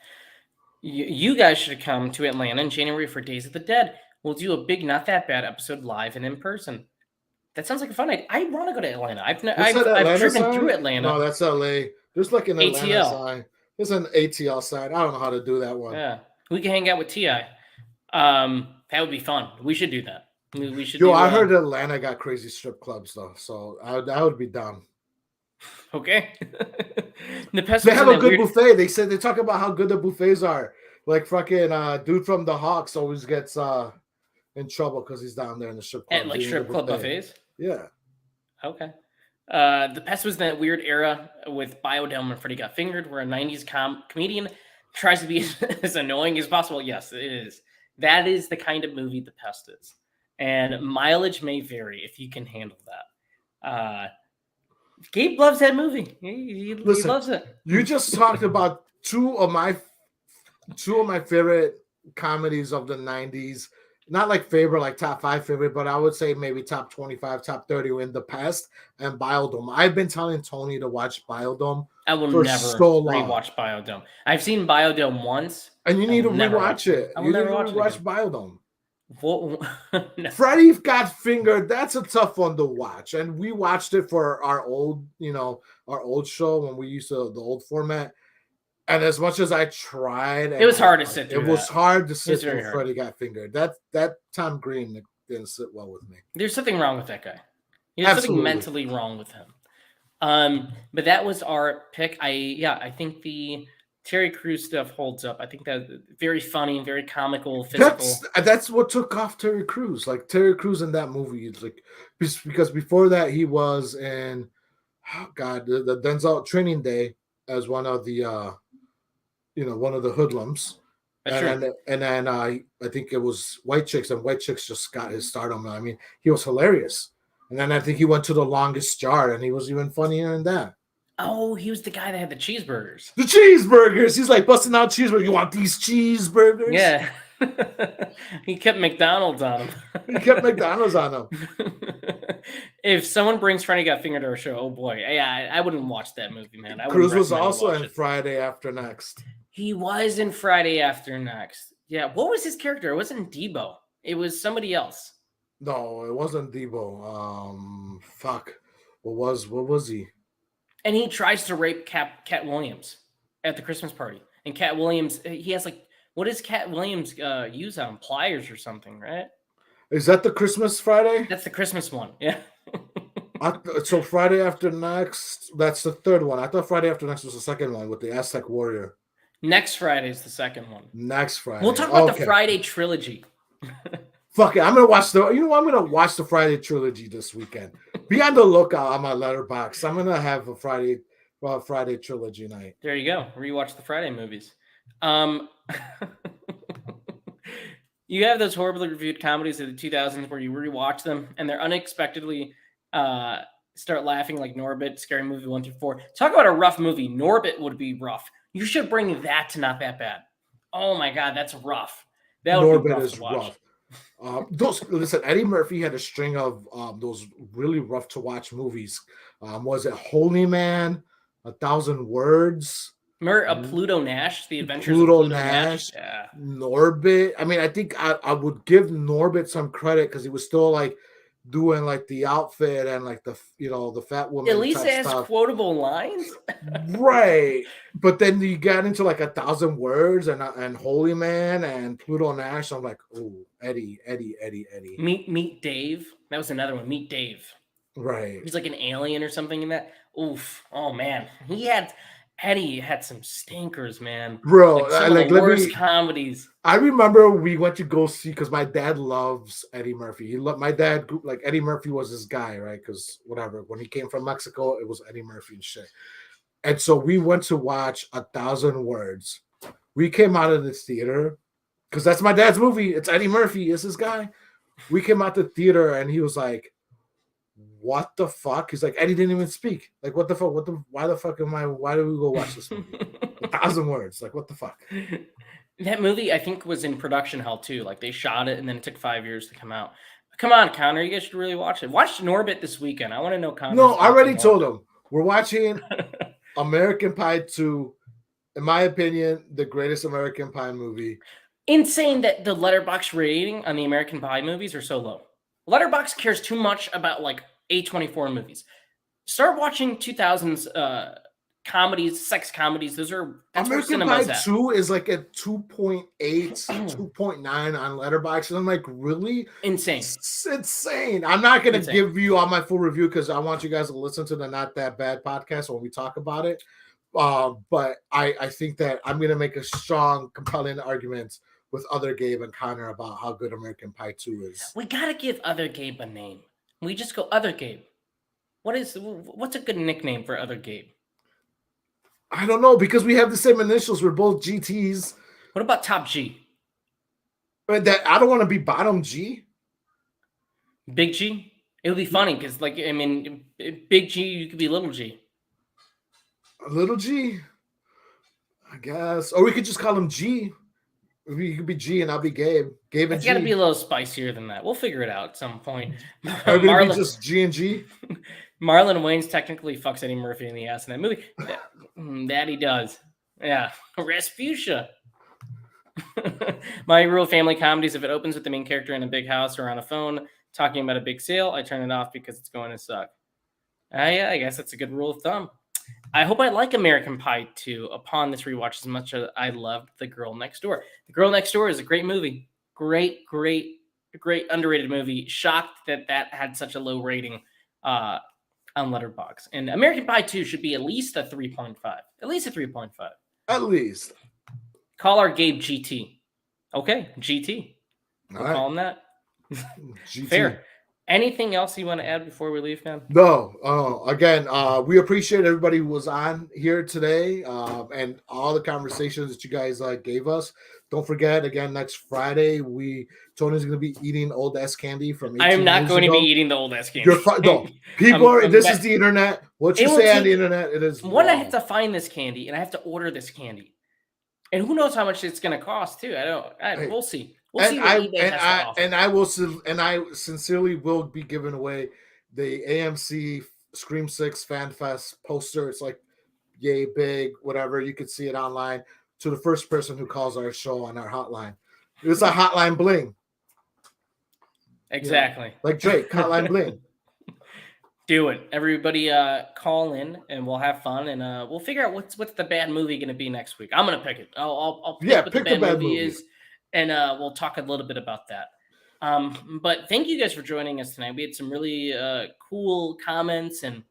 You guys should have come to Atlanta in January for Days of the Dead. We'll do a big Not That Bad episode live and in person. That sounds like a fun idea. I want to go to Atlanta. I've driven through Atlanta. No, that's LA. There's like an Atlanta sign. There's an ATL sign. I don't know how to do that one. Yeah. We can hang out with T.I. That would be fun. We should do that. We should. I heard Atlanta got crazy strip clubs though, so I would be down. Okay. They have a good buffet. They talk about how good the buffets are. Like fucking dude from the Hawks always gets in trouble because he's down there in the strip club. At like strip club buffets? Yeah. Okay. The Pest was that weird era with Biodome and Freddy Got Fingered, where a 90s comedian tries to be as annoying as possible. Yes, it is. That is the kind of movie The Pest is. And mileage may vary if you can handle that. Gabe loves that movie. He loves it. You just talked about two of my favorite comedies of the 90s. Not like favorite, like top 5 favorite, but I would say maybe top 25, top 30 in The Pest and Biodome. I've been telling Tony to watch Biodome. I will never rewatch Biodome. I've seen Biodome once. And you need to rewatch it. You need to rewatch Biodome. No. Freddy Got Fingered, that's a tough one to watch. And we watched it for our old show when we used to the old format. And as much as I tried, it was hard to sit through. It was hard to sit through Freddy Got Fingered. That Tom Green didn't sit well with me. There's something wrong with that guy. There's something mentally wrong with him. But that was our pick. I think the Terry Crews stuff holds up. I think that's very funny, very comical, physical. That's what took off Terry Crews. Like Terry Crews in that movie, it's like because before that he was in the Denzel Training Day as one of the one of the hoodlums. And then I think it was White Chicks, and White Chicks just got his stardom. I mean, he was hilarious. And then I think he went to The Longest Yard, and he was even funnier than that. Oh, he was the guy that had the cheeseburgers. The cheeseburgers! He's like busting out cheeseburgers. You want these cheeseburgers? Yeah. He kept McDonald's on him. If someone brings Friday Got Fingered to our show, oh boy, yeah, I wouldn't watch that movie, man. I wouldn't Cruz was recommend you also watch in it. Friday After Next. He was in Friday After Next. Yeah, what was his character? It wasn't Debo. It was somebody else. No, it wasn't Debo. Fuck. What was he? And he tries to rape Cat Williams at the Christmas party. And Cat Williams, he has like, what does Cat Williams use on pliers or something, right? Is that the Christmas Friday? That's the Christmas one. Yeah. So Friday After Next, that's the third one. I thought Friday After Next was the second one with the Aztec Warrior. Next Friday is the second one. Next Friday. We'll talk about the Friday trilogy. Fuck it. I'm gonna watch I'm gonna watch the Friday trilogy this weekend. Be on the lookout on my letterbox. I'm gonna have a Friday trilogy night. There you go. Rewatch the Friday movies. You have those horribly reviewed comedies of the 2000s where you rewatch them and they're unexpectedly start laughing, like Norbit, Scary Movie 1 through 4. Talk about a rough movie. Norbit would be rough. You should bring that to Not That Bad. Oh my God, that's rough. That would Norbit be rough is to watch. rough. Listen, Eddie Murphy had a string of those really rough to watch movies. Was it Holy Man, 1,000 Words? Remember Pluto Nash, The Adventures Pluto of Pluto Nash? Yeah. Norbit. I mean, I think I would give Norbit some credit because he was still like doing like the outfit and like the the fat woman. At least it has quotable lines, right? But then you got into like 1,000 Words and Holy Man and Pluto Nash. I'm like, oh, Eddie. Meet Dave. That was another one. Meet Dave. Right. He's like an alien or something in that. Oof. Oh man, Eddie had some stinkers, man. Bro, like some of the worst comedies. I remember we went to go see because my dad loves Eddie Murphy. My dad, like Eddie Murphy was his guy, right? Because whatever, when he came from Mexico, it was Eddie Murphy and shit. And so we went to watch 1,000 Words. We came out of this theater because that's my dad's movie. It's Eddie Murphy. It's his guy. We came out the theater and he was like, what the fuck? He's like, Eddie didn't even speak. Like, what the fuck? Why do we go watch this movie? 1,000 Words. Like, what the fuck? That movie, I think, was in production hell too. Like, they shot it and then it took 5 years to come out. Come on, Connor. You guys should really watch it. Watch Norbit this weekend. I want to know Connor. No, I already told him. We're watching American Pie 2. In my opinion, the greatest American Pie movie. Insane that the Letterboxd rating on the American Pie movies are so low. Letterboxd cares too much about, like, A24 movies. Start watching 2000s comedies, sex comedies. That's American Pie 2 is like at 2.8, 2.9 on Letterboxd. And I'm like, really? Insane. It's insane. I'm not going to give you all my full review because I want you guys to listen to the Not That Bad podcast when we talk about it. But I think that I'm going to make a strong, compelling argument with Other Gabe and Connor about how good American Pie 2 is. We got to give Other Gabe a name. We just go Other Gabe. What's a good nickname for Other Gabe? I don't know, because we have the same initials. We're both GTs. What about Top G? That I don't want to be Bottom G. Big G? It would be funny because, like, I mean, Big G, you could be Little G. Little G? I guess. Or we could just call him G. You could be G and I'll be Gabe. Gabe and It's G. got to be a little spicier than that. We'll figure it out at some point. Are we going to be just G and G? Marlon Wayans technically fucks Eddie Murphy in the ass in that movie. That he does. Yeah. Rasputia. My rule of family comedies, if it opens with the main character in a big house or on a phone talking about a big sale, I turn it off because it's going to suck. Yeah, I guess that's a good rule of thumb. I hope I like American Pie 2 upon this rewatch as much as I loved The Girl Next Door. The Girl Next Door is a great movie. Great underrated movie. Shocked that had such a low rating on Letterboxd. And American Pie 2 should be at least a 3.5. At least a 3.5. At least. Call our Gabe GT. Okay, GT. We'll call him that. GT. Fair. Anything else you want to add before we leave, man? No. Again, we appreciate everybody who was on here today and all the conversations that you guys gave us. Don't forget, again, next Friday, Tony's going to be eating old ass candy from 18 I am not years going ago. to be eating the old ass candy. No, people this is the internet. What you say on the internet, it is. One, I have to find this candy and I have to order this candy. And who knows how much it's going to cost, too. We'll see. We'll see what eBay has to offer. I sincerely will be giving away the AMC Scream 6 Fan Fest poster. It's like yay big, whatever. You could see it online. To the first person who calls our show on our hotline. It's a hotline bling. Exactly. Like Drake, hotline bling. Do it. Everybody call in and we'll have fun and we'll figure out what's the bad movie going to be next week. I'm going to pick it. I'll pick what the bad movie is and we'll talk a little bit about that. But thank you guys for joining us tonight. We had some really cool comments and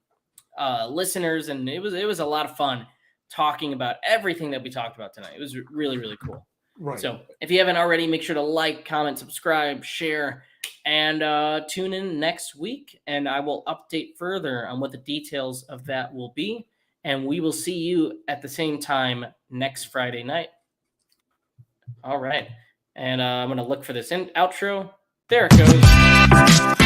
listeners, and it was a lot of fun talking about everything that we talked about tonight. It was really, really cool. Right. So if you haven't already, make sure to like, comment, subscribe, share, and tune in next week. And I will update further on what the details of that will be. And we will see you at the same time next Friday night. All right. And I'm going to look for this outro. There it goes.